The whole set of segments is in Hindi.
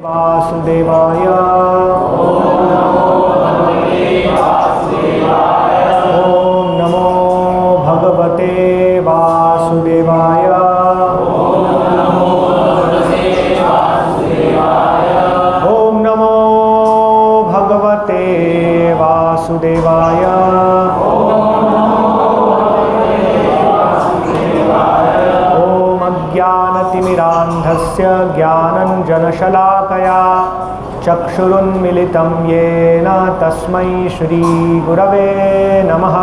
वासुदेवाय। ओम नमो भगवते वासुदेवाय। ओम नमो भगवते वासुदेवाय। ओम अज्ञानतिमिरान्धस्य ज्ञानञ्जनशलाकया चक्षुरुन्मिलितं येन तस्मै श्रीगुरवे नमः।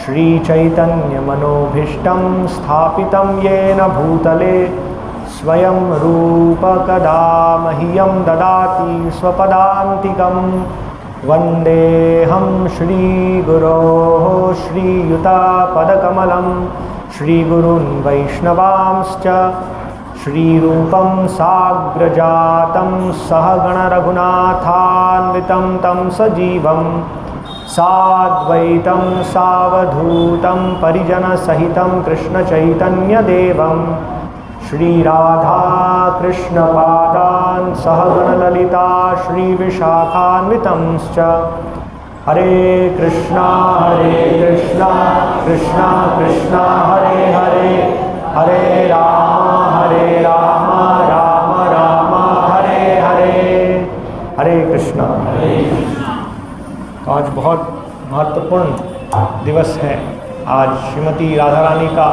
श्रीचैतन्यमनोभीष्टं स्थापितं येन भूतले स्वयं रूप कदा मह्यं ददाति स्वपदान्तिकं। वन्देऽहं श्रीगुरोः श्रीयुतापदकमलं श्रीगुरून् वैष्णवांश्च। श्रीरूपं साग्रजातं सहगणरघुनाथान्वितं तं सजीवं साद्वैतं सावधूतं परिजनसहितं कृष्णचैतन्यदेवं श्रीराधाकृष्णपादान् सहगणललिता श्रीविशाखान्वितंश्च। हरे कृष्णा कृष्णा कृष्णा हरे हरे, हरे राम राम राम हरे हरे। हरे कृष्णा। आज बहुत महत्वपूर्ण दिवस है। आज श्रीमती राधा रानी का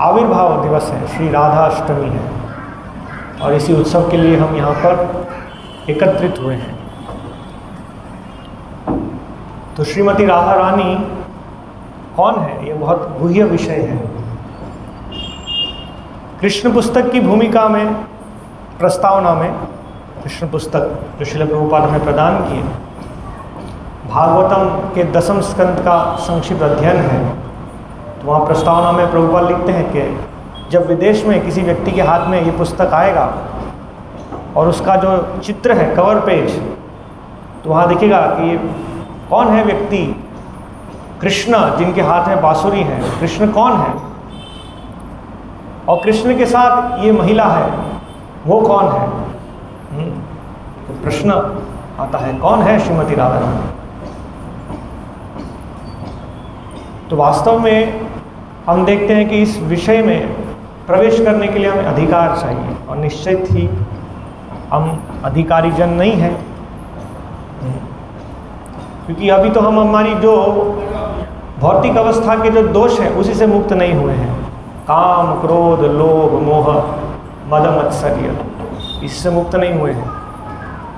आविर्भाव दिवस है, श्री राधा अष्टमी है, और इसी उत्सव के लिए हम यहाँ पर एकत्रित हुए हैं। तो श्रीमती राधा रानी कौन है, ये बहुत गुह्य विषय है। कृष्ण पुस्तक की भूमिका में, प्रस्तावना में, कृष्ण पुस्तक जो श्रील प्रभुपाद ने प्रदान किए, भागवतम के 10वें स्कंद का संक्षिप्त अध्ययन है। तो वहाँ प्रस्तावना में प्रभुपाद लिखते हैं कि जब विदेश में किसी व्यक्ति के हाथ में ये पुस्तक आएगा और उसका जो चित्र है कवर पेज, तो वहाँ दिखेगा कि ये कौन है व्यक्ति। कृष्ण जिनके हाथ में बांसुरी है, कृष्ण कौन है, और कृष्ण के साथ ये महिला है, वो कौन है। तो प्रश्न आता है, कौन है श्रीमती राधा रानी। तो वास्तव में हम देखते हैं कि इस विषय में प्रवेश करने के लिए हमें अधिकार चाहिए, और निश्चित ही हम अधिकारी जन नहीं हैं, क्योंकि अभी तो हम हमारी जो भौतिक अवस्था के जो दोष हैं उसी से मुक्त नहीं हुए हैं। काम, क्रोध, लोभ, मोह, मद मत्सर्य, इससे मुक्त नहीं हुए हैं,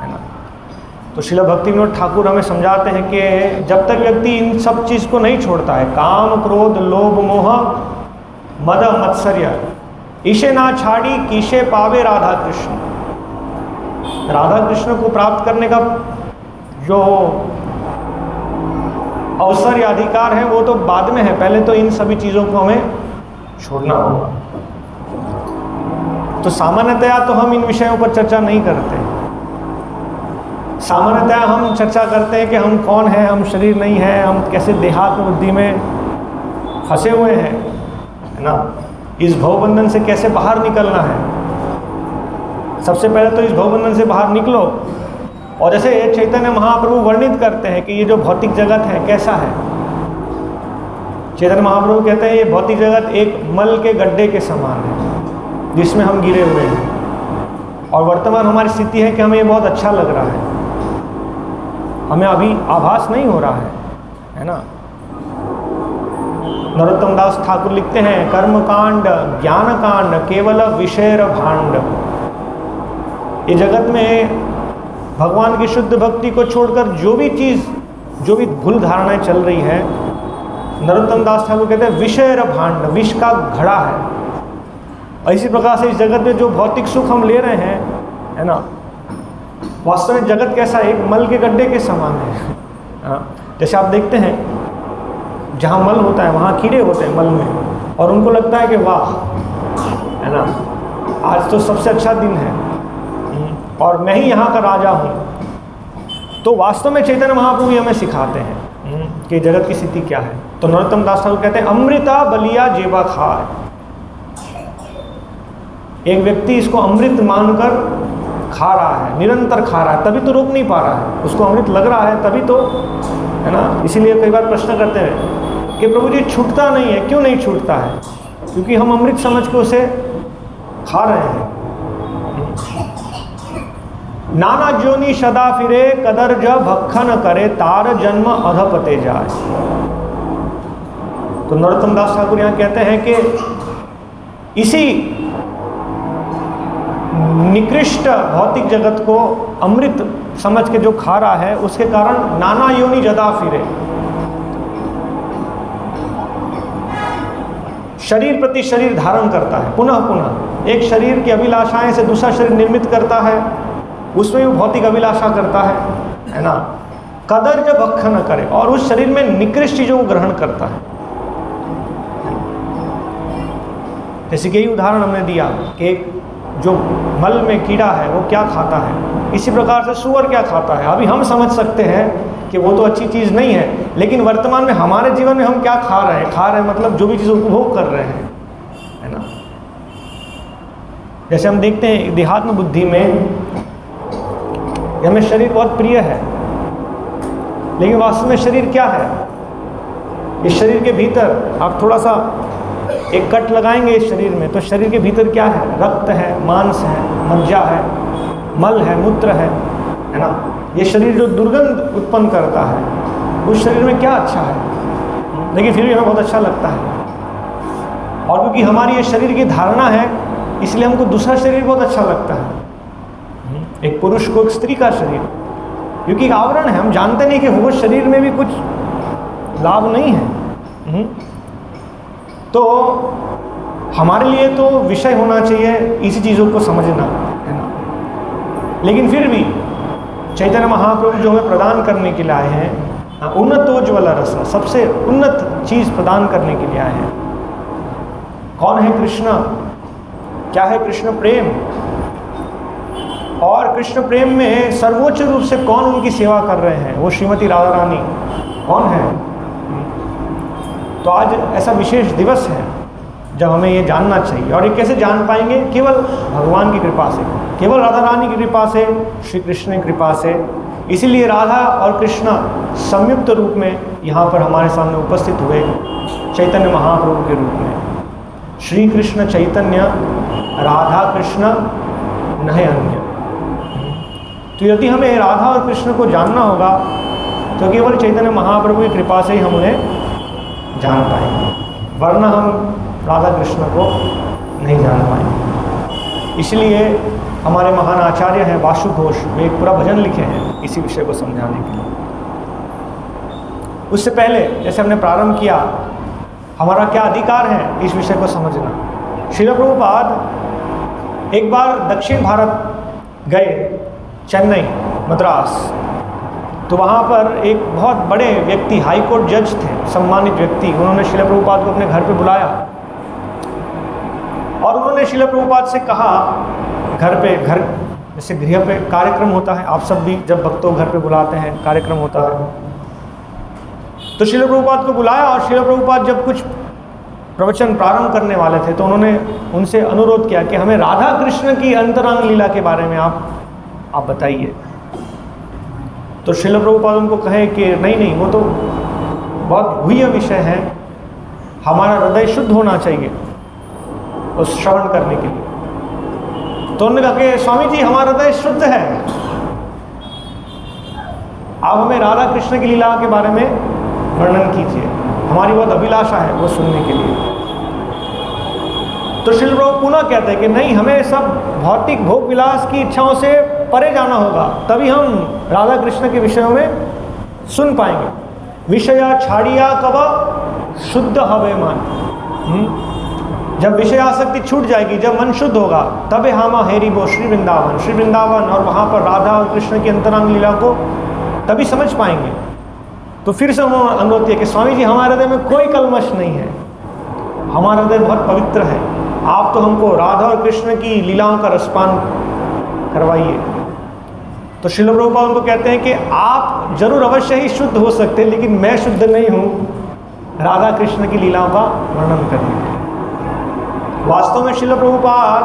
है ना। तो श्रील भक्ति विनोद ठाकुर हमें समझाते हैं कि जब तक व्यक्ति इन सब चीज़ को नहीं छोड़ता है, काम, क्रोध, लोभ, मोह, मद मत्सर्य, इसे ना छाड़ी किसे पावे राधा कृष्ण। राधा कृष्ण को प्राप्त करने का जो अवसर या अधिकार है वो तो बाद में है, पहले तो इन सभी चीज़ों को हमें छोड़ना होगा। तो सामान्यतया तो हम इन विषयों पर चर्चा नहीं करते। सामान्यतया हम चर्चा करते हैं कि हम कौन हैं, हम शरीर नहीं हैं, हम कैसे देहात्म बुद्धि में फंसे हुए हैं, है ना। इस भवबंधन से कैसे बाहर निकलना है। सबसे पहले तो इस भवबंधन से बाहर निकलो, और जैसे चैतन्य महाप्रभु वर्णित करते हैं कि ये जो भौतिक जगत है कैसा है। चैतन्य महाप्रभु कहते हैं ये भौतिक जगत एक मल के गड्ढे के समान है जिसमें हम गिरे हुए हैं, और वर्तमान हमारी स्थिति है कि हमें ये बहुत अच्छा लग रहा है, हमें अभी आभास नहीं हो रहा है ना। नरोत्तम दास ठाकुर लिखते हैं, कर्म कांड ज्ञान कांड केवल विषय भांड। ये जगत में भगवान की शुद्ध भक्ति को छोड़कर जो भी चीज़, जो भी भूल धारणाएं चल रही है, नरोत्तम दास ठाकुर कहते हैं विषय भांड, विष का घड़ा है। और इसी प्रकार से इस जगत में जो भौतिक सुख हम ले रहे हैं, है ना, वास्तव में जगत कैसा है, एक मल के गड्ढे के समान है। जैसे आप देखते हैं जहाँ मल होता है वहाँ कीड़े होते हैं मल में, और उनको लगता है कि वाह, है ना, आज तो सबसे अच्छा दिन है और मैं ही यहाँ का राजा हूँ। तो वास्तव में चैतन्य महाप्रभु हमें सिखाते हैं कि जगत की स्थिति क्या है। तो नरोत्तम दास ठाकुर कहते हैं, अमृता बलिया जेबा खाए। एक व्यक्ति इसको अमृत मानकर खा रहा है, निरंतर खा रहा है, तभी तो रोक नहीं पा रहा है, उसको अमृत लग रहा है तभी तो, है ना। इसीलिए कई बार प्रश्न करते हैं कि प्रभु जी छूटता नहीं है, क्यों नहीं छूटता है? क्योंकि हम अमृत समझ के उसे खा रहे हैं। नाना जोनी सदा फिरे, कदर जब भक्खन करे, तार जन्म अधपते जाए। तो नरोत्तम दास ठाकुर यहाँ कहते हैं कि इसी निकृष्ट भौतिक जगत को अमृत समझ के जो खा रहा है, उसके कारण नाना योनि जदा फिरे, शरीर प्रति शरीर धारण करता है, पुनः पुनः एक शरीर की अभिलाषाएं से दूसरा शरीर निर्मित करता है, उसमें भी भौतिक अभिलाषा करता है ना। कदर जब भक्ख न करे, और उस शरीर में निकृष्ट चीजों को ग्रहण करता है। जैसे कि यही उदाहरण हमने दिया कि जो मल में कीड़ा है वो क्या खाता है, इसी प्रकार से सूअर क्या खाता है। अभी हम समझ सकते हैं कि वो तो अच्छी चीज़ नहीं है, लेकिन वर्तमान में हमारे जीवन में हम क्या खा रहे हैं मतलब जो भी चीज़ उपभोग कर रहे हैं, है ना। जैसे हम देखते हैं देहात्म बुद्धि में हमें शरीर बहुत प्रिय है, लेकिन वास्तव में शरीर क्या है? इस शरीर के भीतर आप थोड़ा सा एक कट लगाएंगे इस शरीर में, तो शरीर के भीतर क्या है? रक्त है, मांस है, मज्जा है, मल है, मूत्र है ना। ये शरीर जो दुर्गंध उत्पन्न करता है, उस शरीर में क्या अच्छा है, लेकिन फिर भी हमें बहुत अच्छा लगता है। और क्योंकि हमारी ये शरीर की धारणा है, इसलिए हमको दूसरा शरीर बहुत अच्छा लगता है। एक पुरुष को एक स्त्री का शरीर, क्योंकि आवरण है, हम जानते नहीं कि वो शरीर में भी कुछ लाभ नहीं है। तो हमारे लिए तो विषय होना चाहिए इसी चीज़ों को समझना, है ना। लेकिन फिर भी चैतन्य महाप्रभु जो हमें प्रदान करने के लिए आए हैं, उन्नतोज्ज्वल रस, सबसे उन्नत चीज़ प्रदान करने के लिए आए हैं। कौन है कृष्ण? क्या है कृष्ण प्रेम? और कृष्ण प्रेम में सर्वोच्च रूप से कौन उनकी सेवा कर रहे हैं? वो श्रीमती राधा रानी कौन है? तो आज ऐसा विशेष दिवस है जब हमें ये जानना चाहिए। और ये कैसे जान पाएंगे? केवल भगवान की कृपा से, केवल राधा रानी की कृपा से, श्री कृष्ण की कृपा से। इसीलिए राधा और कृष्ण संयुक्त रूप में यहाँ पर हमारे सामने उपस्थित हुए चैतन्य महाप्रभु के रूप में। श्री कृष्ण चैतन्य राधा कृष्ण नहीं अन्य। तो यदि हमें राधा और कृष्ण को जानना होगा तो केवल चैतन्य महाप्रभु की कृपा से ही हम उन्हें जान पाएंगे, वरना हम राधा कृष्ण को नहीं जान पाएंगे। इसलिए हमारे महान आचार्य हैं वासु घोष, वे एक पूरा भजन लिखे हैं इसी विषय को समझाने के लिए। उससे पहले जैसे हमने प्रारंभ किया, हमारा क्या अधिकार है इस विषय को समझना। श्रील प्रभुपाद एक बार दक्षिण भारत गए, चेन्नई, मद्रास। तो वहाँ पर एक बहुत बड़े व्यक्ति, हाई कोर्ट जज थे, सम्मानित व्यक्ति, उन्होंने श्रील प्रभुपाद को अपने घर पे बुलाया और उन्होंने श्रील प्रभुपाद से कहा, घर जैसे गृह पे कार्यक्रम होता है, आप सब भी जब भक्तों को घर पे बुलाते हैं, कार्यक्रम होता है, तो श्रील प्रभुपाद को बुलाया और श्रील प्रभुपाद जब कुछ प्रवचन प्रारंभ करने वाले थे तो उन्होंने उनसे अनुरोध किया कि हमें राधा कृष्ण की अंतरंग लीला के बारे में आप बताइए। तो श्रील प्रभुपाद उनको कहे कि नहीं, वो तो बहुत गुह्य विषय है, हमारा हृदय शुद्ध होना चाहिए उस श्रवण करने के लिए। तो उन्होंने कहा कि स्वामी जी, हमारा हृदय शुद्ध है, आप हमें राधा कृष्ण की लीला के बारे में वर्णन कीजिए, हमारी बहुत अभिलाषा है वो सुनने के लिए। तो श्रील प्रभु पुनः कहते हैं कि नहीं, हमें सब भौतिक भोग विलास की इच्छाओं से परे जाना होगा, तभी हम राधा कृष्ण के विषयों में सुन पाएंगे। विषया छाड़िया कब शुद्ध हवे मन। जब विषय आसक्ति छूट जाएगी, जब मन शुद्ध होगा, तबे हामा हेरी बो श्री वृंदावन, और वहाँ पर राधा और कृष्ण की अंतरंग लीला को तभी समझ पाएंगे। तो फिर से उन्होंने अनुरोध किया कि स्वामी जी, हमारे हृदय में कोई कलमश नहीं है, हमारा हृदय बहुत पवित्र है, आप तो हमको राधा और कृष्ण की लीलाओं का रसपान करवाइए। तो श्रील प्रभुपाद उनको कहते हैं कि आप जरूर अवश्य ही शुद्ध हो सकते हैं, लेकिन मैं शुद्ध नहीं हूँ राधा कृष्ण की लीलाओं का वर्णन करने के लिए। वास्तव में श्रील प्रभुपाद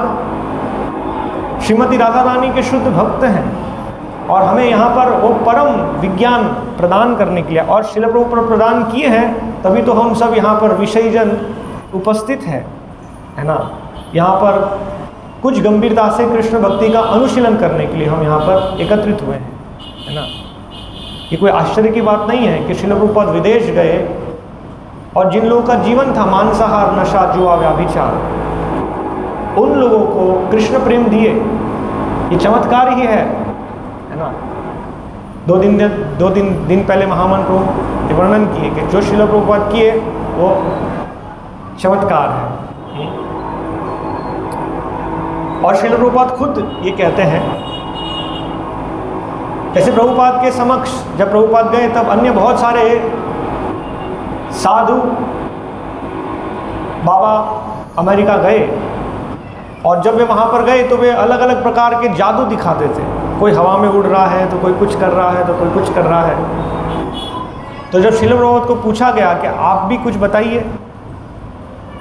श्रीमती राधा रानी के शुद्ध भक्त हैं और हमें यहाँ पर वो परम विज्ञान प्रदान करने के लिए और शिल प्रभुपाद प्रदान किए हैं, तभी तो हम सब यहाँ पर विषयी जन उपस्थित है ना। यहाँ पर कुछ गंभीरता से कृष्ण भक्ति का अनुशीलन करने के लिए हम यहाँ पर एकत्रित हुए हैं, है ना। ये कोई आश्चर्य की बात नहीं है कि शिल प्रभुपाद विदेश गए और जिन लोगों का जीवन था मांसाहार, नशा, जुआ, व्याभिचार, उन लोगों को कृष्ण प्रेम दिए। ये चमत्कार ही है ना। दो दिन पहले महामन प्रभु ने वर्णन किए कि जो शिल प्रभुपाद किए वो चमत्कार है। और शिल प्रभुपाद खुद ये कहते हैं, जैसे प्रभुपाद के समक्ष जब प्रभुपाद गए तब अन्य बहुत सारे साधु बाबा अमेरिका गए और जब वे वहाँ पर गए तो वे अलग अलग प्रकार के जादू दिखाते थे। कोई हवा में उड़ रहा है तो कोई कुछ कर रहा है तो कोई कुछ कर रहा है। तो जब शिल प्रभुपाद को पूछा गया कि आप भी कुछ बताइए,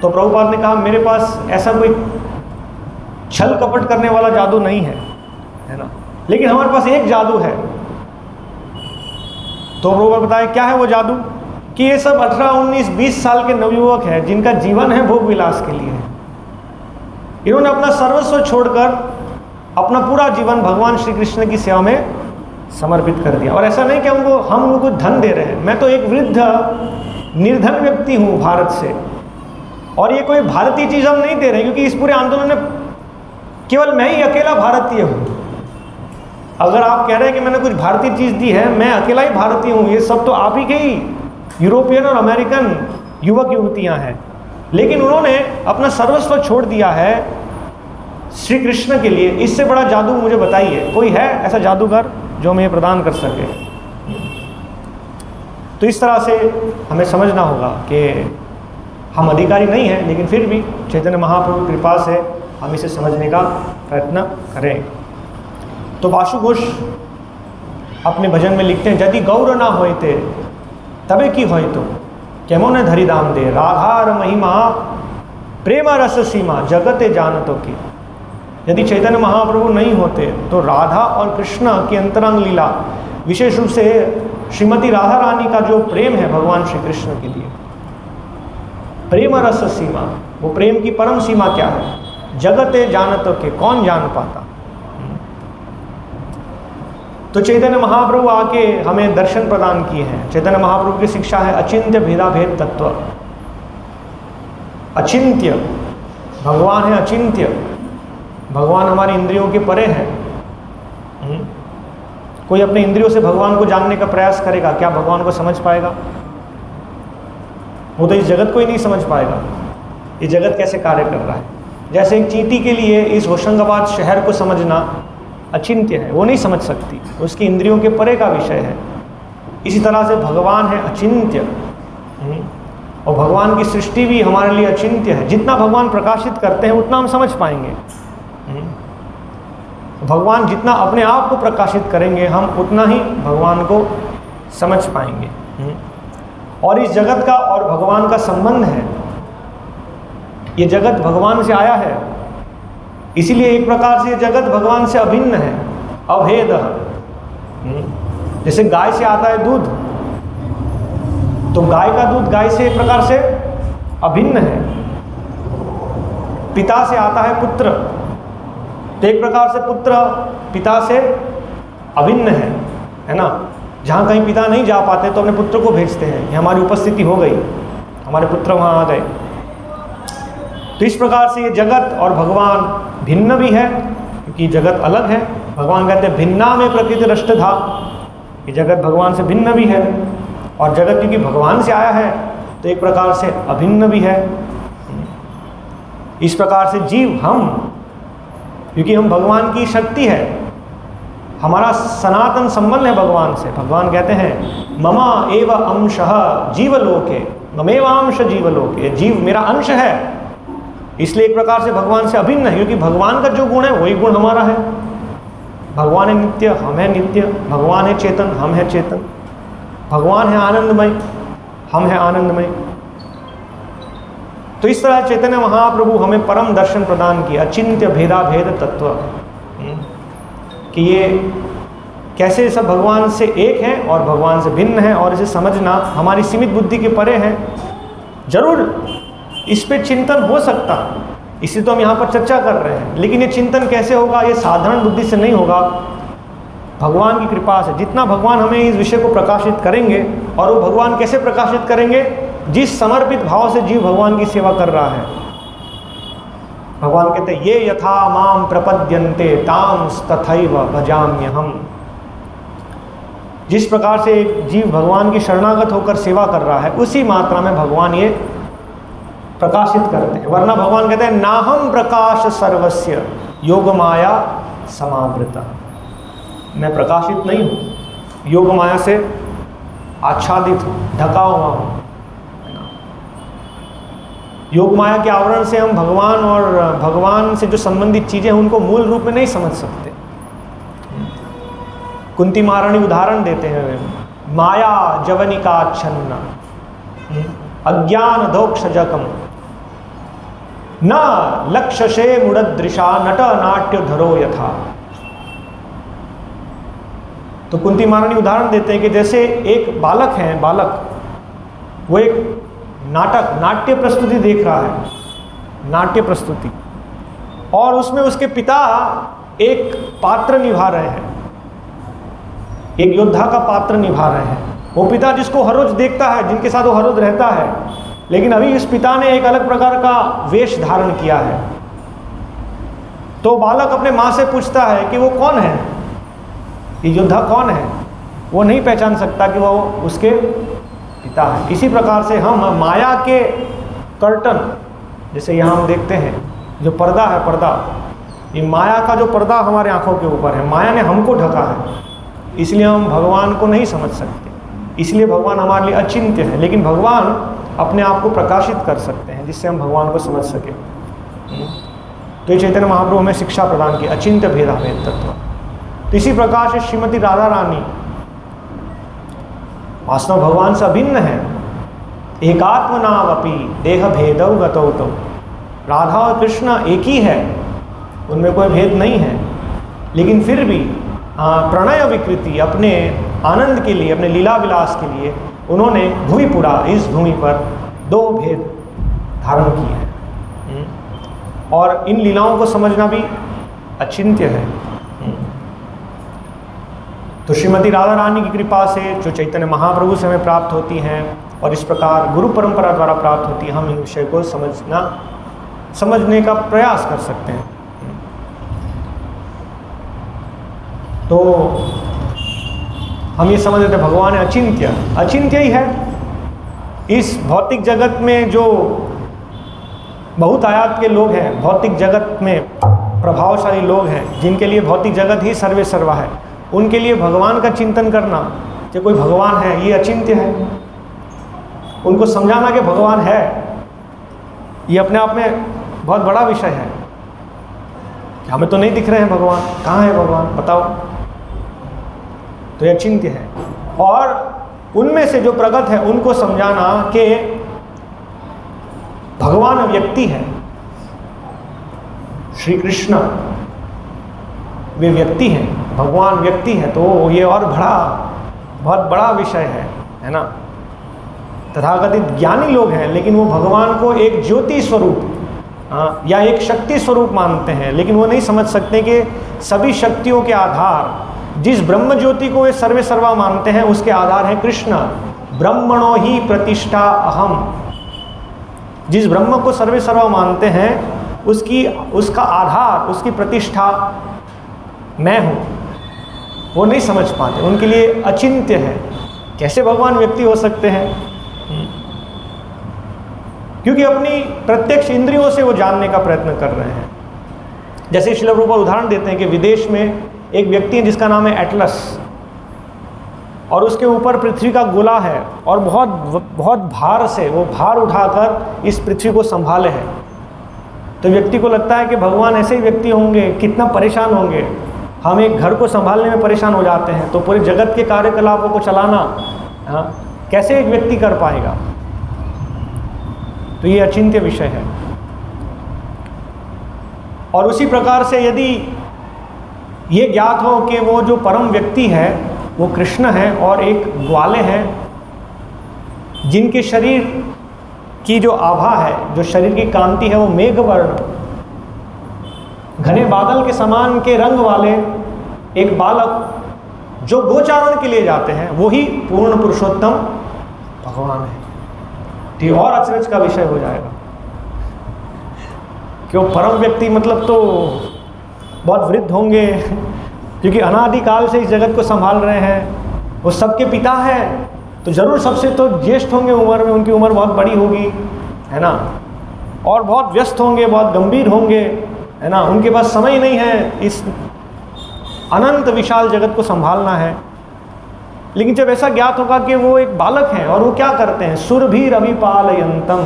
तो प्रभुपाद ने कहा मेरे पास ऐसा कोई छल कपट करने वाला जादू नहीं है ना, लेकिन हमारे पास एक जादू है। तो प्रभुपाद बताया क्या है वो जादू, कि ये सब 18, 19, 20 साल के नवयुवक हैं जिनका जीवन है भोग विलास के लिए। इन्होंने अपना सर्वस्व छोड़कर अपना पूरा जीवन भगवान श्री कृष्ण की सेवा में समर्पित कर दिया। और ऐसा नहीं कि हम उनको धन दे रहे हैं। मैं तो एक वृद्ध निर्धन व्यक्ति हूँ भारत से, और ये कोई भारतीय चीज़ हम नहीं दे रहे, क्योंकि इस पूरे आंदोलन में केवल मैं ही अकेला भारतीय हूँ। अगर आप कह रहे हैं कि मैंने कुछ भारतीय चीज़ दी है, मैं अकेला ही भारतीय हूँ। ये सब तो आप ही के ही यूरोपियन और अमेरिकन युवक युवतियाँ हैं, लेकिन उन्होंने अपना सर्वस्व छोड़ दिया है श्री कृष्ण के लिए। इससे बड़ा जादू मुझे बताइए, कोई है ऐसा जादूगर जो हमें प्रदान कर सके? तो इस तरह से हमें समझना होगा कि हम अधिकारी नहीं हैं, लेकिन फिर भी चैतन्य महाप्रभु की कृपा से हम इसे समझने का प्रयत्न करें। तो वासु घोष अपने भजन में लिखते हैं, यदि गौर ना होते तबे की होय तो केमोने धरी दाम दे, राधार महिमा प्रेम रस सीमा जगते जानतो की। यदि चैतन्य महाप्रभु नहीं होते तो राधा और कृष्ण की अंतरंग लीला, विशेष रूप से श्रीमती राधा रानी का जो प्रेम है भगवान श्री कृष्ण के लिए, प्रेम रस सीमा, वो प्रेम की परम सीमा क्या है? जगते जानतो के, कौन जान पाता। तो चैतन्य महाप्रभु आके हमें दर्शन प्रदान किए हैं। चैतन्य महाप्रभु की शिक्षा है अचिंत्य भेदा भेद तत्व। अचिंत्य भगवान है, अचिंत्य भगवान हमारी इंद्रियों के परे है। कोई अपने इंद्रियों से भगवान को जानने का प्रयास करेगा, क्या भगवान को समझ पाएगा? वो तो इस जगत को ही नहीं समझ पाएगा, ये जगत कैसे कार्य कर रहा है। जैसे एक चींटी के लिए इस होशंगाबाद शहर को समझना अचिंत्य है, वो नहीं समझ सकती, उसकी इंद्रियों के परे का विषय है। इसी तरह से भगवान है अचिंत्य, और भगवान की सृष्टि भी हमारे लिए अचिंत्य है। जितना भगवान प्रकाशित करते हैं उतना हम समझ पाएंगे। भगवान जितना अपने आप को प्रकाशित करेंगे हम उतना ही भगवान को समझ पाएंगे। और इस जगत का और भगवान का संबंध है, ये जगत भगवान से आया है, इसीलिए एक प्रकार से ये जगत भगवान से अभिन्न है, अभेद। जैसे गाय से आता है दूध, तो गाय का दूध गाय से एक प्रकार से अभिन्न है। पिता से आता है पुत्र, तो एक प्रकार से पुत्र पिता से अभिन्न है ना। जहाँ कहीं पिता नहीं जा पाते तो अपने पुत्र को भेजते हैं, ये हमारी उपस्थिति हो गई, हमारे पुत्र वहाँ आ गए। तो इस प्रकार से ये जगत और भगवान भिन्न भी है, क्योंकि जगत अलग है। भगवान कहते हैं भिन्ना में प्रकृति रष्ट था, ये जगत भगवान से भिन्न भी है। और जगत क्योंकि भगवान से आया है तो एक प्रकार से अभिन्न भी है। इस प्रकार से जीव हम, क्योंकि हम भगवान की शक्ति है, हमारा सनातन संबंध है भगवान से। भगवान कहते हैं ममा एव अंशः जीवलोके, ममेवांश जीवलोके, जीव मेरा अंश है, इसलिए एक प्रकार से भगवान से अभिन्न है, क्योंकि भगवान का जो गुण है वही गुण हमारा है। भगवान है नित्य, हम है नित्य। भगवान है चेतन, हम है चेतन। भगवान है आनंदमय, हम है आनंदमय। तो इस तरह चैतन्य महाप्रभु हमें परम दर्शन प्रदान किया, अचिंत्य भेदा भेद तत्व। कि ये कैसे सब भगवान से एक हैं और भगवान से भिन्न हैं, और इसे समझना हमारी सीमित बुद्धि के परे है। जरूर इस पे चिंतन हो सकता, इसी तो हम यहाँ पर चर्चा कर रहे हैं, लेकिन ये चिंतन कैसे होगा? ये साधारण बुद्धि से नहीं होगा, भगवान की कृपा से। जितना भगवान हमें इस विषय को प्रकाशित करेंगे, और वो भगवान कैसे प्रकाशित करेंगे? जिस समर्पित भाव से जीव भगवान की सेवा कर रहा है। भगवान कहते हैं, ये यथा माम प्रपद्यन्ते ताम तथैव भजाम्यहम्। जिस प्रकार से एक जीव भगवान की शरणागत होकर सेवा कर रहा है, उसी मात्रा में भगवान ये प्रकाशित करते हैं। वरना भगवान कहते हैं, नाहम प्रकाश सर्वस्य योग माया समावृता। मैं प्रकाशित नहीं हूँ, योग माया से आच्छादित हूँ, ढका हुआ हूँ। योग माया के आवरण से हम भगवान और भगवान से जो संबंधित चीज़ें हैं उनको मूल रूप में नहीं समझ सकते। कुंती महारानी उदाहरण देते हैं, माया जवनिका छन्ना अज्ञान दोक्षजकम न लक्षसे मुड़दृशा नट नाट्य धरो यथा। तो कुंती महारानी उदाहरण देते हैं कि जैसे एक बालक है, वो एक नाट्य प्रस्तुति देख रहा है, नाट्य प्रस्तुति, और उसमें उसके पिता एक पात्र निभा रहे हैं, एक योद्धा का पात्र निभा रहे हैं। वो पिता जिसको हर रोज देखता है, जिनके साथ वो हर रोज रहता है, लेकिन अभी इस पिता ने एक अलग प्रकार का वेश धारण किया है। तो बालक अपने माँ से पूछता है कि वो कौन है, ये योद्धा कौन है? वो नहीं पहचान सकता कि वो उसके पिता है। इसी प्रकार से हम माया के कर्टन, जैसे यहाँ हम देखते हैं जो पर्दा है, पर्दा, ये माया का जो पर्दा हमारे आंखों के ऊपर है, माया ने हमको ढका है, इसलिए हम भगवान को नहीं समझ सकते। इसलिए भगवान हमारे लिए अचिंत्य है, लेकिन भगवान अपने आप को प्रकाशित कर सकते हैं जिससे हम भगवान को समझ सकें। तो ये चैतन्य महाप्रभु हमें शिक्षा प्रदान की, अचिंत्य भेदाभेद तत्व। तो इसी प्रकार से श्रीमती राधा रानी वास्तव भगवान से अभिन्न है। एकात्मनावपि देह भेदौ गतौ तौ। राधा और कृष्ण एक ही है, उनमें कोई भेद नहीं है, लेकिन फिर भी प्रणय विकृति, अपने आनंद के लिए, अपने लीला विलास के लिए उन्होंने भूमिपुरा, इस भूमि पर दो भेद धारण किए हैं, और इन लीलाओं को समझना भी अचिंत्य है। तो श्रीमती राधा रानी की कृपा से जो चैतन्य महाप्रभु से हमें प्राप्त होती हैं, और इस प्रकार गुरु परंपरा द्वारा प्राप्त होती है, हम इन विषय को समझने का प्रयास कर सकते हैं। तो हम ये समझ लेते हैं भगवान है अचिंत्य, अचिंत्य ही है। इस भौतिक जगत में जो बहुत आयात के लोग हैं, भौतिक जगत में प्रभावशाली लोग हैं, जिनके लिए भौतिक जगत ही सर्वे सर्वा है, उनके लिए भगवान का चिंतन करना कि कोई भगवान है, ये अचिंत्य है। उनको समझाना कि भगवान है, ये अपने आप में बहुत बड़ा विषय है। हमें तो नहीं दिख रहे हैं भगवान, कहाँ है भगवान बताओ? तो ये अचिंत्य है। और उनमें से जो प्रगत है उनको समझाना कि भगवान व्यक्ति है, श्री कृष्ण वे व्यक्ति हैं, भगवान व्यक्ति है, तो ये और बहुत बड़ा विषय है ना। तथाकथित ज्ञानी लोग हैं, लेकिन वो भगवान को एक ज्योति स्वरूप या एक शक्ति स्वरूप मानते हैं, लेकिन वो नहीं समझ सकते कि सभी शक्तियों के आधार, जिस ब्रह्म ज्योति को वे सर्वे सर्वा मानते हैं, उसके आधार है कृष्ण। ब्रह्मणो ही प्रतिष्ठा अहम। जिस ब्रह्म को सर्वे सर्वा मानते हैं, उसका आधार, उसकी प्रतिष्ठा मैं हूँ। वो नहीं समझ पाते, उनके लिए अचिंत्य है। कैसे भगवान व्यक्ति हो सकते हैं? क्योंकि अपनी प्रत्यक्ष इंद्रियों से वो जानने का प्रयत्न कर रहे हैं। जैसे श्रील प्रभुपाद उदाहरण देते हैं कि विदेश में एक व्यक्ति है जिसका नाम है एटलस, और उसके ऊपर पृथ्वी का गोला है, और बहुत भार से वो भार उठाकर इस पृथ्वी को संभाले है। तो व्यक्ति को लगता है कि भगवान ऐसे ही व्यक्ति होंगे, कितना परेशान होंगे। हम एक घर को संभालने में परेशान हो जाते हैं, तो पूरे जगत के कार्यकलापों को चलाना कैसे एक व्यक्ति कर पाएगा? तो ये अचिंत्य विषय है। और उसी प्रकार से यदि ये ज्ञात हो कि वो जो परम व्यक्ति है वो कृष्ण है, और एक ग्वाले हैं जिनके शरीर की जो आभा है, जो शरीर की कांति है, वो मेघवर्ण, घने बादल के समान के रंग वाले एक बालक जो गोचारण के लिए जाते हैं, वही पूर्ण पुरुषोत्तम भगवान है। तो ये और अचरज का विषय हो जाएगा कि वो परम व्यक्ति मतलब तो बहुत वृद्ध होंगे, क्योंकि अनादिकाल से इस जगत को संभाल रहे हैं, वो सबके पिता है, तो जरूर सबसे तो ज्येष्ठ होंगे उम्र में, उनकी उम्र बहुत बड़ी होगी, है ना, और बहुत व्यस्त होंगे, बहुत गंभीर होंगे, है ना, उनके पास समय नहीं है इस अनंत विशाल जगत को संभालना है। लेकिन जब ऐसा ज्ञात होगा कि वो एक बालक हैं, और वो क्या करते हैं, सुरभि रविपालयंतम,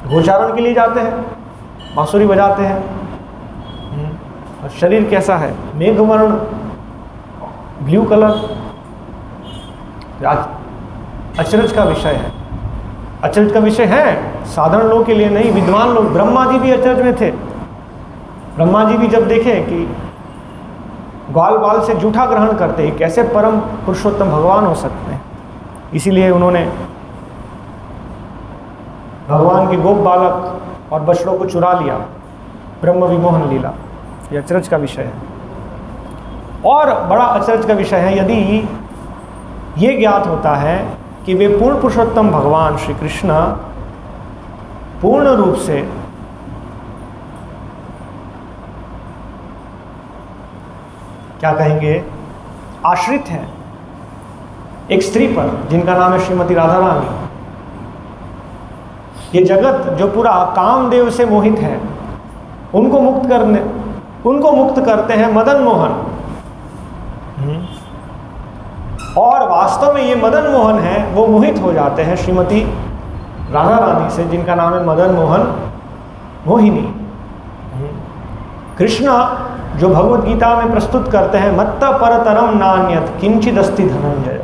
गोचारण के लिए जाते हैं, बांसुरी बजाते हैं, और शरीर कैसा है, मेघवर्ण, ब्लू कलर, अचरज का विषय है। अचरज का विषय है, साधारण लोगों के लिए नहीं, विद्वान लोग, ब्रह्मा जी भी अचरज में थे। ब्रह्मा जी भी जब देखे कि ग्वाल बाल से जूठा ग्रहण करते हैं, कैसे परम पुरुषोत्तम भगवान हो सकते हैं, इसीलिए उन्होंने भगवान के गोप बालक और बछड़ों को चुरा लिया, ब्रह्म विमोहन लीला। यह अचरज का विषय है। और बड़ा अचरज का विषय है, यदि ये ज्ञात होता है कि वे पूर्ण पुरुषोत्तम भगवान श्री कृष्ण पूर्ण रूप से क्या कहेंगे, आश्रित हैं एक स्त्री पर जिनका नाम है श्रीमती राधा रानी। ये जगत जो पूरा कामदेव से मोहित है, उनको मुक्त करते हैं मदन मोहन। और वास्तव में ये मदन मोहन है, वो मोहित हो जाते हैं श्रीमती राधा रानी से, जिनका नाम है मदन मोहन मोहिनी। कृष्ण जो भगवत गीता में प्रस्तुत करते हैं, मत्त परतरम नान्यत किंचिद अस्ति धनंजय,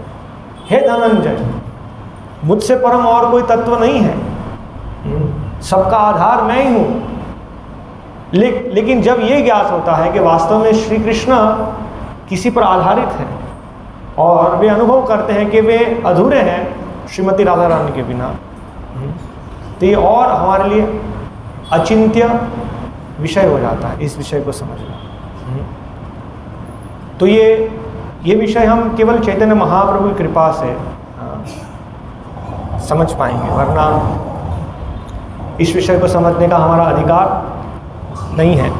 हे धनंजय, मुझसे परम और कोई तत्व नहीं है, सबका आधार मैं ही हूँ। लेकिन जब ये ज्ञात होता है कि वास्तव में श्री कृष्ण किसी पर आधारित है, और वे अनुभव करते हैं कि वे अधूरे हैं श्रीमती राधा रानी के बिना, तो ये और हमारे लिए अचिंत्य विषय हो जाता है, इस विषय को समझना। तो ये विषय हम केवल चैतन्य महाप्रभु की कृपा से समझ पाएंगे, वरना इस विषय को समझने का हमारा अधिकार नहीं है।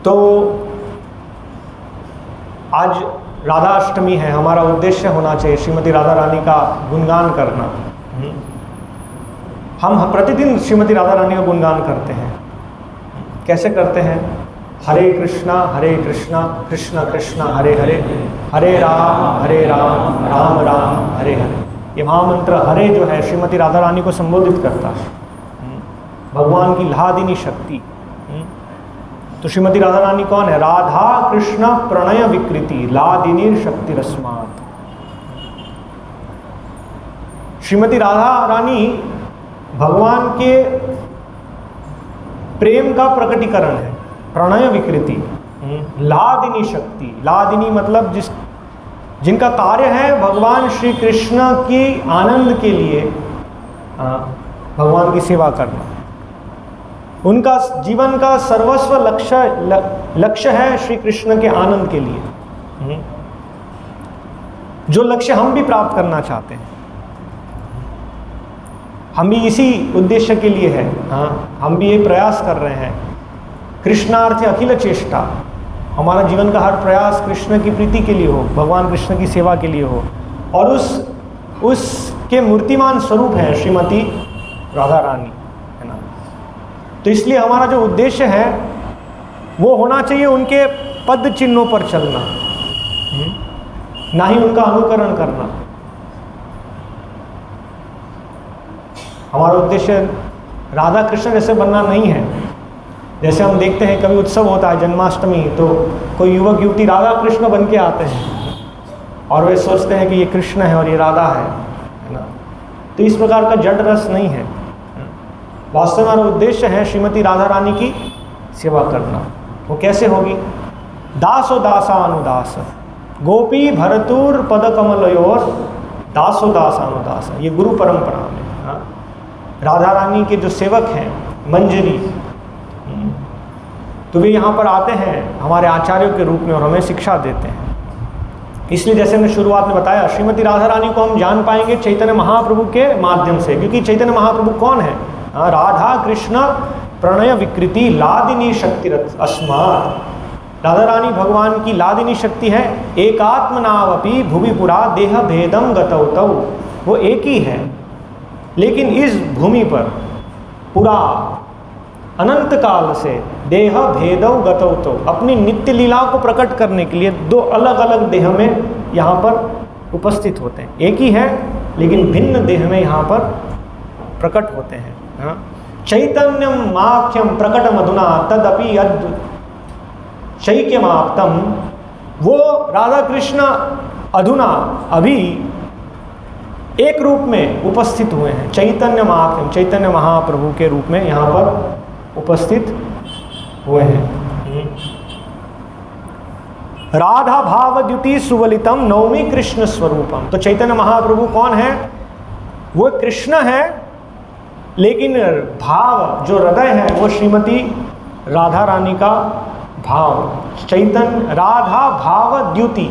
तो आज राधा अष्टमी है, हमारा उद्देश्य होना चाहिए श्रीमती राधा रानी का गुणगान करना। हम प्रतिदिन श्रीमती राधा रानी का गुणगान करते हैं। कैसे करते हैं? हरे कृष्णा कृष्ण कृष्ण हरे हरे, हरे राम राम राम हरे हरे। ये महामंत्र हरे जो है श्रीमती राधा रानी को संबोधित करता है, भगवान की लादिनी शक्ति। तो श्रीमती राधा रानी कौन है? राधा कृष्ण प्रणय विकृति लादिनी शक्ति रस्मात। श्रीमती राधा रानी भगवान के प्रेम का प्रकटीकरण है, प्रणय विकृति, लादिनी शक्ति। लादिनी मतलब जिनका कार्य है भगवान श्री कृष्ण की आनंद के लिए भगवान की सेवा करना। उनका जीवन का सर्वस्व लक्ष्य है श्री कृष्ण के आनंद के लिए, जो लक्ष्य हम भी प्राप्त करना चाहते हैं। हम भी इसी उद्देश्य के लिए है, हम भी ये प्रयास कर रहे हैं। कृष्णार्थ अखिल चेष्टा, हमारा जीवन का हर प्रयास कृष्ण की प्रीति के लिए हो, भगवान कृष्ण की सेवा के लिए हो, और उसके मूर्तिमान स्वरूप है श्रीमती राधा रानी, है ना। तो इसलिए हमारा जो उद्देश्य है वो होना चाहिए उनके पद चिन्हों पर चलना, ना ही उनका अनुकरण करना। हमारा उद्देश्य राधा कृष्ण जैसे बनना नहीं है। जैसे हम देखते हैं कभी उत्सव होता है जन्माष्टमी, तो कोई युवक युवती राधा कृष्ण बन के आते हैं और वे सोचते हैं कि ये कृष्ण है और ये राधा है ना। तो इस प्रकार का जड़ रस नहीं है। वास्तव में हमारा उद्देश्य है श्रीमती राधा रानी की सेवा करना। वो कैसे होगी? दासो दासानुदास गोपी भरतुर पद कमलयोर दासो दासानुदास, ये गुरु परंपरा में। हाँ, राधा रानी के जो सेवक हैं मंजरी, तो वे यहाँ पर आते हैं हमारे आचार्यों के रूप में और हमें शिक्षा देते हैं। इसलिए जैसे हमने शुरुआत में बताया, श्रीमती राधा रानी को हम जान पाएंगे चैतन्य महाप्रभु के माध्यम से, क्योंकि चैतन्य महाप्रभु कौन है? राधा कृष्ण प्रणय विकृति लादिनी शक्ति अस्मात्। राधा रानी भगवान की लादिनी शक्ति है। एकात्मनावपि भुवि पुरा देह भेदम गतौ तौ, वो एक ही है, लेकिन इस भूमि पर पुरा अनंत काल से देह भेदव गतौ तो अपनी नित्य लीला को प्रकट करने के लिए दो अलग अलग देह में यहाँ पर उपस्थित होते हैं। एक ही है लेकिन भिन्न देह में यहाँ पर प्रकट होते हैं। हाँ, चैतन्यम माख्यम प्रकट मधुना तदपि यद चैक्यमाप्तम, वो राधा कृष्ण अधुना अभी एक रूप में उपस्थित हुए हैं। चैतन्य माख्यम, चैतन्य महाप्रभु के रूप में यहाँ पर उपस्थित हुए हैं। राधा भाव द्युति सुवलितम नवमी कृष्ण स्वरूपम। तो चैतन्य महाप्रभु कौन है? वो कृष्ण है, लेकिन भाव जो हृदय है वो श्रीमती राधा रानी का भाव। चैतन्य राधा भाव द्युति,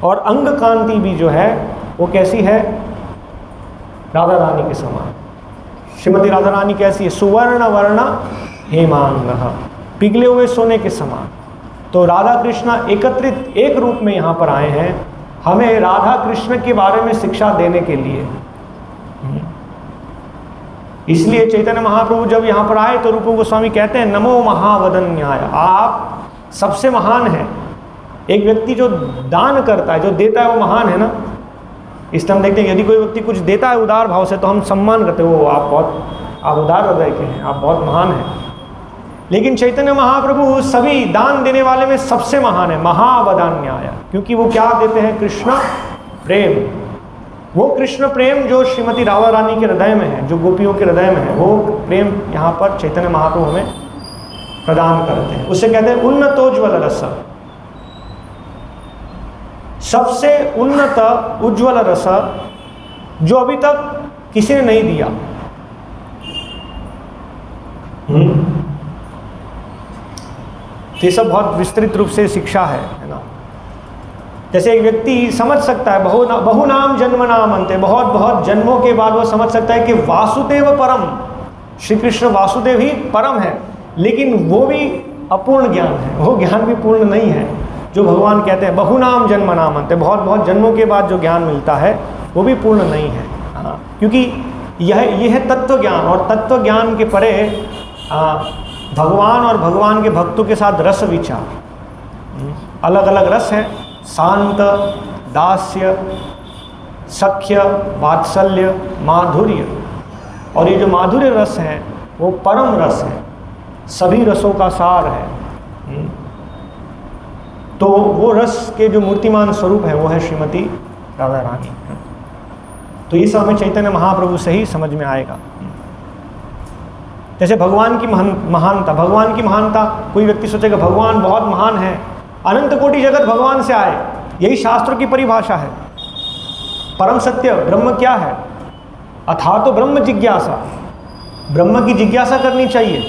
और अंग कांति भी जो है वो कैसी है? राधा रानी के समान। श्रीमती राधा रानी कैसी है? सुवर्ण वर्ण हेमांग, पिघले हुए सोने के समान। तो राधा कृष्ण एकत्रित एक रूप में यहाँ पर आए हैं हमें राधा कृष्ण के बारे में शिक्षा देने के लिए। इसलिए चैतन्य महाप्रभु जब यहाँ पर आए तो रूप गोस्वामी कहते हैं नमो महावदन्याय, आप सबसे महान हैं। एक व्यक्ति जो दान करता है, जो देता है, वो महान है ना। इस तरह हम देखते हैं यदि कोई व्यक्ति कुछ देता है उदार भाव से तो हम सम्मान करते हैं, वो आप उदार हृदय के हैं, आप बहुत महान हैं। लेकिन चैतन्य महाप्रभु सभी दान देने वाले में सबसे महान है, महावदान्याय, क्योंकि वो क्या देते हैं? कृष्ण प्रेम। वो कृष्ण प्रेम जो श्रीमती राधा रानी के हृदय में है, जो गोपियों के हृदय में है, वो प्रेम यहाँ पर चैतन्य महाप्रभु हमें प्रदान करते हैं। उसे कहते हैं उन्नतोज्वल रस, सबसे उन्नत उज्ज्वल रस जो अभी तक किसी ने नहीं दिया। तो ये सब बहुत विस्तृत रूप से शिक्षा है ना। जैसे एक व्यक्ति समझ सकता है बहु नाम जन्म नाम अंते, बहुत बहुत जन्मों के बाद वो समझ सकता है कि वासुदेव परम, श्री कृष्ण वासुदेव ही परम है, लेकिन वो भी अपूर्ण ज्ञान है, वो ज्ञान भी पूर्ण नहीं है। जो भगवान कहते हैं बहु नाम जन्म नाम अंते, बहुत बहुत जन्मों के बाद जो ज्ञान मिलता है वो भी पूर्ण नहीं है। हाँ, क्योंकि यह है तत्व ज्ञान, और तत्व ज्ञान के परे भगवान और भगवान के भक्तों के साथ रस विचार, अलग अलग रस हैं, शांत, दास्य, सख्य, वात्सल्य, माधुर्य। और ये जो माधुर्य रस है वो परम रस है, सभी रसों का सार है। तो वो रस के जो मूर्तिमान स्वरूप है वो है श्रीमती राधा रानी। तो ये सब हमें चैतन्य महाप्रभु से ही समझ में आएगा। जैसे भगवान की महानता, भगवान की महानता, कोई व्यक्ति सोचेगा भगवान बहुत महान है, अनंत कोटि जगत भगवान से आए, यही शास्त्रों की परिभाषा है। परम सत्य ब्रह्म क्या है? अथा तो ब्रह्म जिज्ञासा, ब्रह्म की जिज्ञासा करनी चाहिए।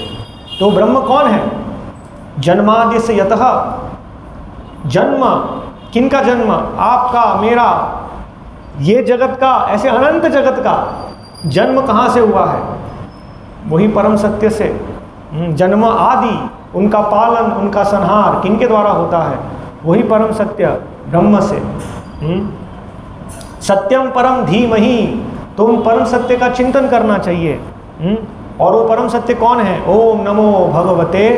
तो ब्रह्म कौन है? जन्माद्य से यतः, जन्म किनका जन्म? आपका, मेरा, ये जगत का, ऐसे अनंत जगत का जन्म कहाँ से हुआ है? वही परम सत्य से। जन्म आदि, उनका पालन, उनका संहार किनके द्वारा होता है? वही परम सत्य ब्रह्म से। सत्यम परम धीमहि, तो उन परम सत्य का चिंतन करना चाहिए। और वो परम सत्य कौन है? ओम नमो भगवते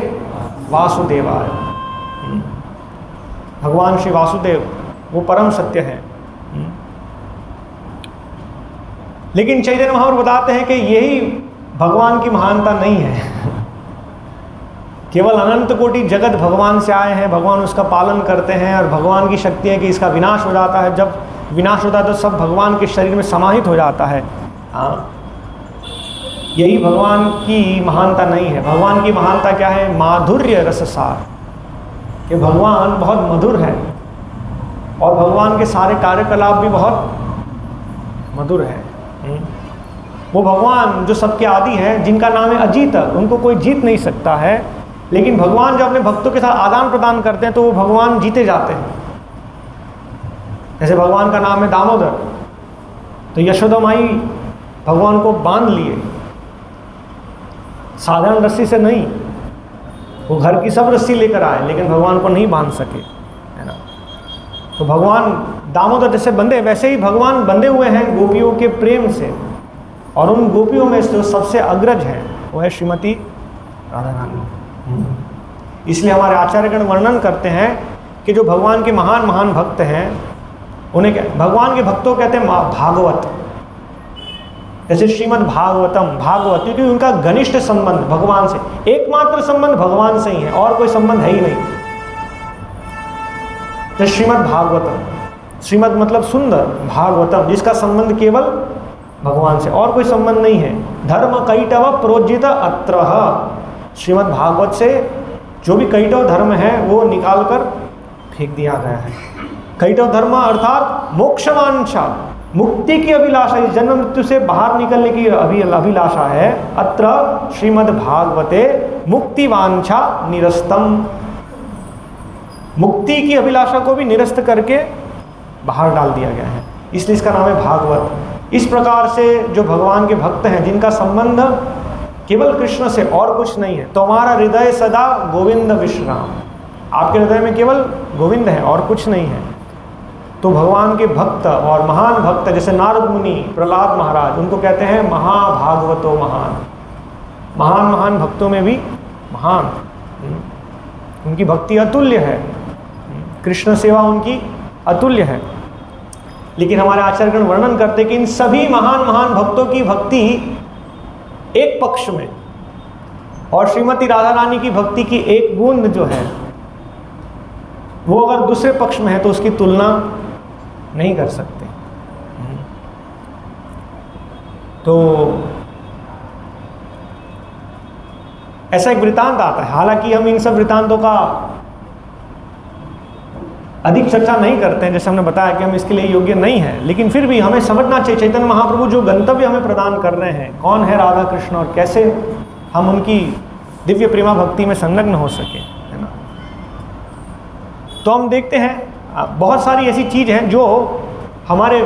वासुदेवाय। भगवान श्री वासुदेव वो परम सत्य है। लेकिन चैतन्य महाप्रभु बताते हैं कि यही भगवान की महानता नहीं है। केवल अनंत कोटि जगत भगवान से आए हैं, भगवान उसका पालन करते हैं, और भगवान की शक्ति है कि इसका विनाश हो जाता है। जब विनाश होता है तो सब भगवान के शरीर में समाहित हो जाता है। हाँ, यही भगवान की महानता नहीं है। भगवान की महानता क्या है? माधुर्य रससार, कि भगवान बहुत मधुर है और भगवान के सारे कार्यकलाप भी बहुत मधुर है। वो भगवान जो सबके आदि है, जिनका नाम है अजीत, उनको कोई जीत नहीं सकता है, लेकिन भगवान जब अपने भक्तों के साथ आदान प्रदान करते हैं तो वो भगवान जीते जाते हैं। जैसे भगवान का नाम है दामोदर, तो यशोदा माई भगवान को बांध लिए, साधारण रस्सी से नहीं, वो घर की सब रस्सी लेकर आए लेकिन भगवान को नहीं बांध सके, है ना। तो भगवान दामोदर जैसे बंधे, वैसे ही भगवान बंधे हुए हैं गोपियों के प्रेम से, और उन गोपियों में जो सबसे अग्रज है वो है श्रीमती राधा रानी। इसलिए हमारे आचार्यगण वर्णन करते हैं कि जो भगवान के महान महान भक्त हैं उन्हें भगवान के भक्तों कहते हैं भागवत। जैसे श्रीमद् भागवतम, भागवत, क्योंकि उनका घनिष्ठ संबंध भगवान से, एकमात्र संबंध भगवान से ही है, और कोई संबंध है ही नहीं। तो श्रीमद् भागवतम, श्रीमद् मतलब सुंदर, भागवतम जिसका संबंध केवल भगवान से, और कोई संबंध नहीं है। धर्म कैटव प्रोज्जित अत्र, श्रीमद् भागवत से जो भी कैटव धर्म है वो निकाल कर फेंक दिया गया है। कैटव धर्म अर्थात मोक्षवांछा, मुक्ति की अभिलाषा, इस जन्म मृत्यु से बाहर निकलने की अभिलाषा है। अत्र श्रीमद् भागवते मुक्तिवांछा निरस्तम, मुक्ति की अभिलाषा को भी निरस्त करके बाहर डाल दिया गया है, इसलिए इसका नाम है भागवत। इस प्रकार से जो भगवान के भक्त हैं जिनका संबंध केवल कृष्ण से और कुछ नहीं है, तो हमारा हृदय सदा गोविंद विश्राम, आपके हृदय में केवल गोविंद है और कुछ नहीं है। तो भगवान के भक्त और महान भक्त जैसे नारद मुनि, प्रहलाद महाराज, उनको कहते हैं महाभागवतो महान। महान महान भक्तों में भी महान, उनकी भक्ति अतुल्य है, कृष्ण सेवा उनकी अतुल्य है। लेकिन हमारे आचार्यगण वर्णन करते कि इन सभी महान महान भक्तों की भक्ति एक पक्ष में, और श्रीमती राधा रानी की भक्ति की एक बूंद जो है वो अगर दूसरे पक्ष में है तो उसकी तुलना नहीं कर सकते। तो ऐसा एक वृतांत आता है, हालांकि हम इन सब वृतांतों का अधिक चर्चा नहीं करते हैं, जैसे हमने बताया कि हम इसके लिए योग्य नहीं है, लेकिन फिर भी हमें समझना चाहिए चैतन्य महाप्रभु जो गंतव्य हमें प्रदान कर रहे हैं, कौन है राधा कृष्ण और कैसे हम उनकी दिव्य प्रेमा भक्ति में संलग्न हो सके, है ना। तो हम देखते हैं बहुत सारी ऐसी चीज़ हैं जो हमारे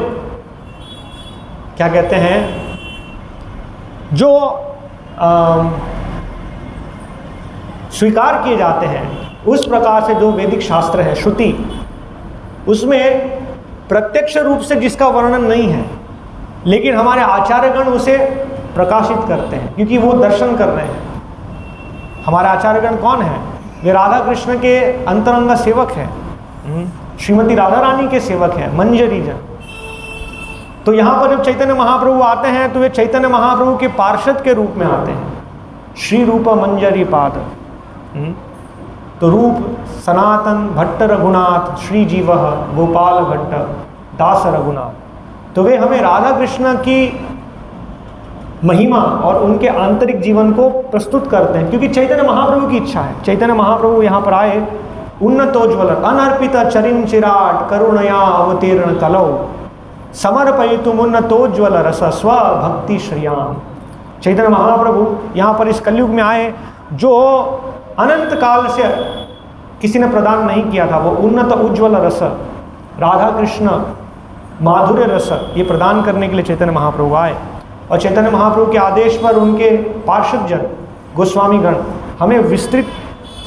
क्या कहते हैं, जो स्वीकार किए जाते हैं उस प्रकार से, जो वैदिक शास्त्र है, श्रुति, उसमें प्रत्यक्ष रूप से जिसका वर्णन नहीं है, लेकिन हमारे आचार्यगण उसे प्रकाशित करते हैं क्योंकि वो दर्शन कर रहे हैं। हमारे आचार्यगण कौन है? वे राधा कृष्ण के अंतरंग सेवक हैं, श्रीमती राधा रानी के सेवक हैं, मंजरी जन। तो यहाँ पर जब चैतन्य महाप्रभु आते हैं तो वे चैतन्य महाप्रभु के पार्षद के रूप में आते हैं, श्री रूप मंजरी पाद। तो रूप सनातन भट्ट रघुनाथ श्री जीव गोपाल भट्ट दास रघुनाथ। तो वे हमें राधा कृष्ण की महिमा और उनके आंतरिक जीवन को प्रस्तुत करते हैं, क्योंकि चैतन्य महाप्रभु की इच्छा है। चैतन्य महाप्रभु यहाँ पर आए, उन्नतोज्वल अनर्पित चरिन चिराट करुणया अवतीर्ण कलौ समर्पयितुम उन्नतोज्वल रस स्व भक्ति श्रियाम। चैतन्य महाप्रभु यहाँ पर इस कलयुग में आए, जो अनंत काल से किसी ने प्रदान नहीं किया था, वो उन्नत उज्ज्वल रस, राधा कृष्ण माधुर्य रस, ये प्रदान करने के लिए चैतन्य महाप्रभु आए। और चैतन्य महाप्रभु के आदेश पर उनके पार्षद जन गोस्वामी गण हमें विस्तृत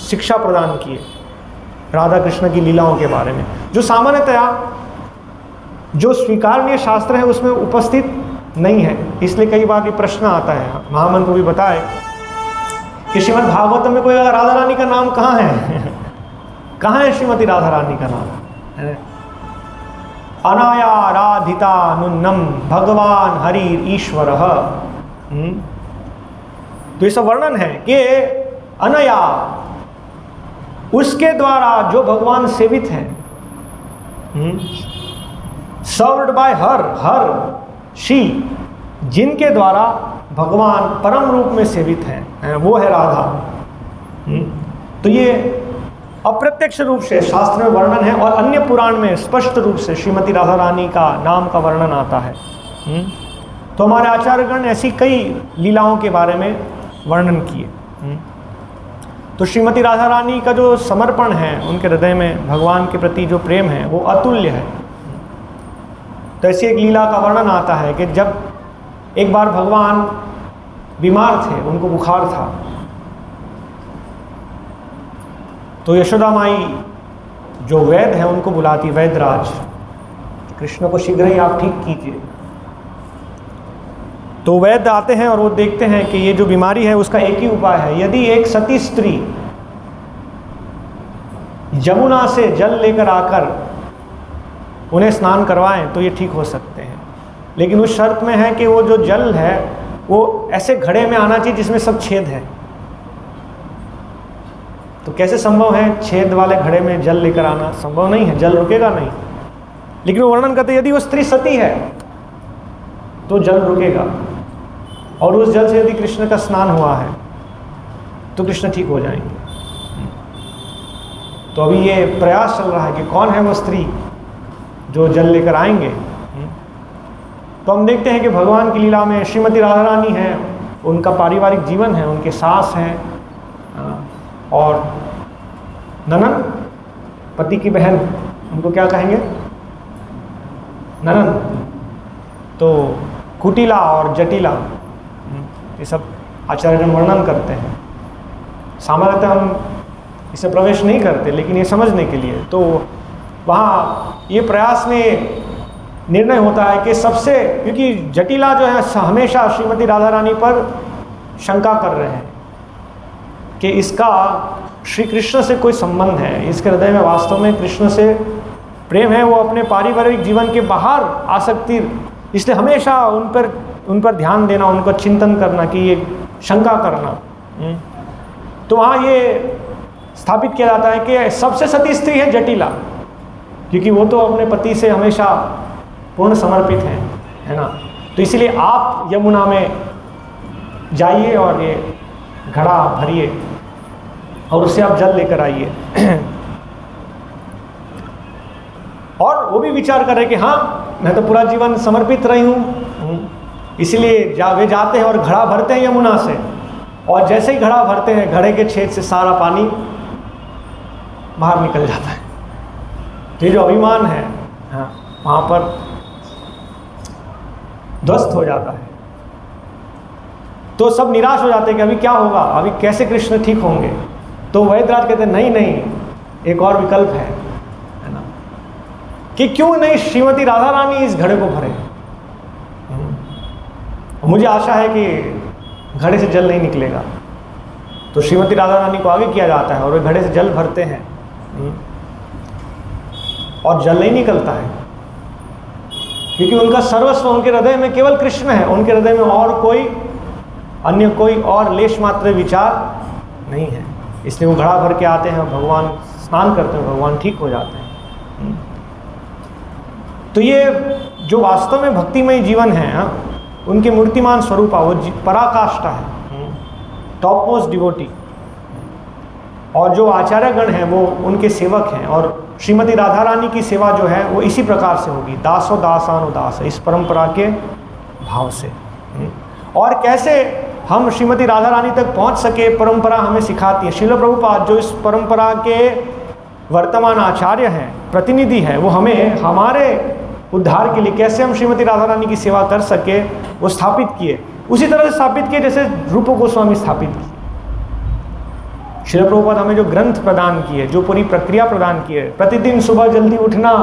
शिक्षा प्रदान किए राधा कृष्ण की लीलाओं के बारे में, जो सामान्यतया जो स्वीकारनीय शास्त्र है उसमें उपस्थित नहीं है। इसलिए कई बार ये प्रश्न आता है, महामंत्र भी बताए कि श्रीमद् भागवत में कोई राधा रानी का नाम कहाँ है कहाँ है श्रीमती राधा रानी का नाम? अनायाराधिता नुन्नम भगवान हरि ईश्वर। तो ये सब वर्णन है कि अनया, उसके द्वारा जो भगवान सेवित हैं, सर्व्ड बाय हर शी, जिनके द्वारा भगवान परम रूप में सेवित हैं, वो है राधा। तो ये अप्रत्यक्ष रूप से शास्त्र में वर्णन है और अन्य पुराण में स्पष्ट रूप से श्रीमती राधा रानी का नाम का वर्णन आता है। तो हमारे आचार्यगण ऐसी कई लीलाओं के बारे में वर्णन किए। तो श्रीमती राधा रानी का जो समर्पण है, उनके हृदय में भगवान के प्रति जो प्रेम है वो अतुल्य है। तो ऐसी एक लीला का वर्णन आता है कि जब एक बार भगवान बीमार थे, उनको बुखार था, तो यशोदा माई जो वैद्य है उनको बुलाती, वैद्यराज, कृष्ण को शीघ्र ही आप ठीक कीजिए। तो वैद्य आते हैं और वो देखते हैं कि ये जो बीमारी है उसका एक ही उपाय है, यदि एक सती स्त्री यमुना से जल लेकर आकर उन्हें स्नान करवाएं तो ये ठीक हो सकते हैं। लेकिन उस शर्त में है कि वो जो जल है वो ऐसे घड़े में आना चाहिए जिसमें सब छेद है। तो कैसे संभव है छेद वाले घड़े में जल लेकर आना? संभव नहीं है, जल रुकेगा नहीं। लेकिन वो वर्णन करते यदि वो स्त्री सती है तो जल रुकेगा, और उस जल से यदि कृष्ण का स्नान हुआ है तो कृष्ण ठीक हो जाएंगे। तो अभी ये प्रयास चल रहा है कि कौन है वो स्त्री जो जल लेकर आएंगे। तो हम देखते हैं कि भगवान की लीला में श्रीमती राधा रानी है, उनका पारिवारिक जीवन है, उनके सास हैं और ननन, पति की बहन, उनको क्या कहेंगे? ननन। तो कुटिला और जटिला, ये सब आचार्यगण वर्णन करते हैं। सामान्यतः हम इसे प्रवेश नहीं करते, लेकिन ये समझने के लिए तो वहाँ ये प्रयास में निर्णय होता है कि सबसे, क्योंकि जटिला जो है हमेशा श्रीमती राधा रानी पर शंका कर रहे हैं कि इसका श्री कृष्ण से कोई संबंध है, इसके हृदय में वास्तव में कृष्ण से प्रेम है, वो अपने पारिवारिक जीवन के बाहर आसक्ति, इसलिए हमेशा उन पर ध्यान देना, उनको चिंतन करना, कि ये शंका करना। तो वहाँ ये स्थापित किया जाता है कि सबसे सती स्त्री है जटिला, क्योंकि वो तो अपने पति से हमेशा पूर्ण समर्पित हैं, है ना। तो इसलिए आप यमुना में जाइए और ये घड़ा भरिए और उससे आप जल लेकर आइए। और वो भी विचार कर रहे कि हाँ, मैं तो पूरा जीवन समर्पित रही हूँ, इसलिए वे जाते हैं और घड़ा भरते हैं यमुना से, और जैसे ही घड़ा भरते हैं घड़े के छेद से सारा पानी बाहर निकल जाता है। तो ये जो अभिमान है, हाँ, वहाँ पर ध्वस्त हो जाता है। तो सब निराश हो जाते हैं कि अभी क्या होगा, अभी कैसे कृष्ण ठीक होंगे। तो वैद्यराज कहते हैं नहीं नहीं, एक और विकल्प है ना, कि क्यों नहीं श्रीमती राधा रानी इस घड़े को भरे। मुझे आशा है कि घड़े से जल नहीं निकलेगा। तो श्रीमती राधा रानी को आगे किया जाता है और वे घड़े से जल भरते हैं और जल नहीं निकलता है, क्योंकि उनका सर्वस्व उनके हृदय में केवल कृष्ण है। उनके हृदय में और कोई अन्य कोई और लेश मात्र विचार नहीं है। इसलिए वो घड़ा भर के आते हैं और भगवान स्नान करते हैं, भगवान ठीक हो जाते हैं। तो ये जो वास्तव में भक्तिमय जीवन है, उनके मूर्तिमान स्वरूप, वो पराकाष्ठा है, टॉप मोस्ट डिवोटी। और जो आचार्यगण हैं वो उनके सेवक हैं, और श्रीमती राधा रानी की सेवा जो है वो इसी प्रकार से होगी, दासो दासानुदास, इस परंपरा के भाव से। और कैसे हम श्रीमती राधा रानी तक पहुंच सके, परंपरा हमें सिखाती है। श्रील प्रभुपाद जो इस परंपरा के वर्तमान आचार्य हैं, प्रतिनिधि हैं, वो हमें हमारे उद्धार के लिए कैसे हम श्रीमती राधा रानी की सेवा कर सके वो स्थापित किए। उसी तरह से स्थापित किए जैसे रूप गोस्वामी स्थापित किए। श्रील प्रभुपाद हमें जो ग्रंथ प्रदान किए, जो पूरी प्रक्रिया प्रदान की है, प्रतिदिन सुबह जल्दी उठना,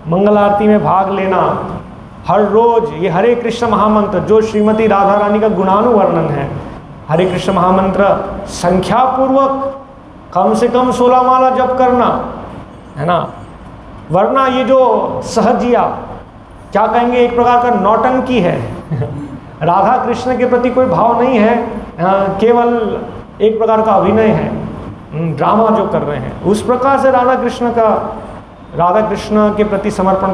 मंगल आरती में भाग लेना, हर रोज ये हरे कृष्ण महामंत्र जो श्रीमती राधा रानी का गुणानुवर्णन है, हरे कृष्ण महामंत्र संख्या पूर्वक कम से कम 16 माला जप करना, है ना। वरना ये जो सहजिया, क्या कहेंगे, एक प्रकार का नौटंकी है। राधा कृष्ण के प्रति कोई भाव नहीं है, केवल एक प्रकार का अभिनय है, ड्रामा जो कर रहे हैं। उस प्रकार से राधा कृष्ण के प्रति समर्पण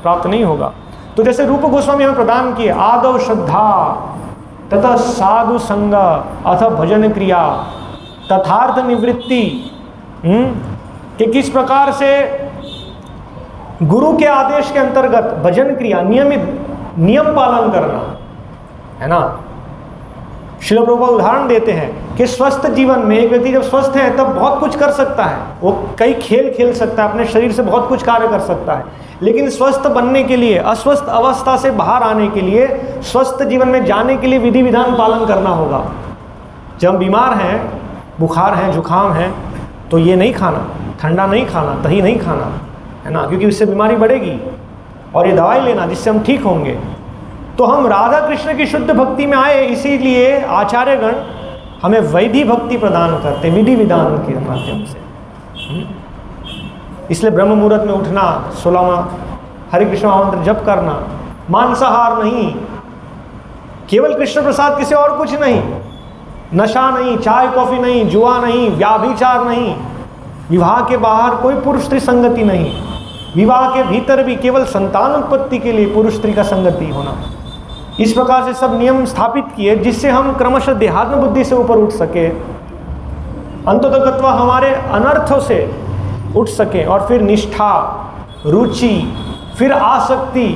प्राप्त नहीं होगा। तो जैसे रूप गोस्वामी हमें प्रदान किए, आदौ श्रद्धा तथा साधु संग अथ भजन क्रिया तथार्थ निवृत्ति, कि किस प्रकार से गुरु के आदेश के अंतर्गत भजन क्रिया, नियमित नियम पालन करना है ना। श्रील प्रभुपाद उदाहरण देते हैं कि स्वस्थ जीवन में एक व्यक्ति जब स्वस्थ है तब बहुत कुछ कर सकता है, वो कई खेल खेल सकता है, अपने शरीर से बहुत कुछ कार्य कर सकता है। लेकिन स्वस्थ बनने के लिए, अस्वस्थ अवस्था से बाहर आने के लिए, स्वस्थ जीवन में जाने के लिए विधि विधान पालन करना होगा। जब हम बीमार हैं, बुखार है, जुकाम है, तो ये नहीं खाना, ठंडा नहीं खाना, दही नहीं खाना, है ना, क्योंकि उससे बीमारी बढ़ेगी, और ये दवाई लेना जिससे हम ठीक होंगे। तो हम राधा कृष्ण की शुद्ध भक्ति में आए, इसीलिए आचार्यगण हमें वैधि भक्ति प्रदान करते, विधि विधान के माध्यम से। इसलिए ब्रह्म मुहूर्त में उठना, 16वां हरे कृष्ण महामंत्र जप करना, मांसाहार नहीं, केवल कृष्ण प्रसाद, किसी और कुछ नहीं, नशा नहीं, चाय कॉफी नहीं, जुआ नहीं, व्याभिचार नहीं, विवाह के बाहर कोई पुरुष स्त्री संगति नहीं, विवाह के भीतर भी केवल संतान उत्पत्ति के लिए पुरुष स्त्री का संगति होना। इस प्रकार से सब नियम स्थापित किए जिससे हम क्रमशः देहात्म बुद्धि से ऊपर उठ सके, अंततः हमारे अनर्थों से उठ सके, और फिर निष्ठा, रुचि, फिर आसक्ति,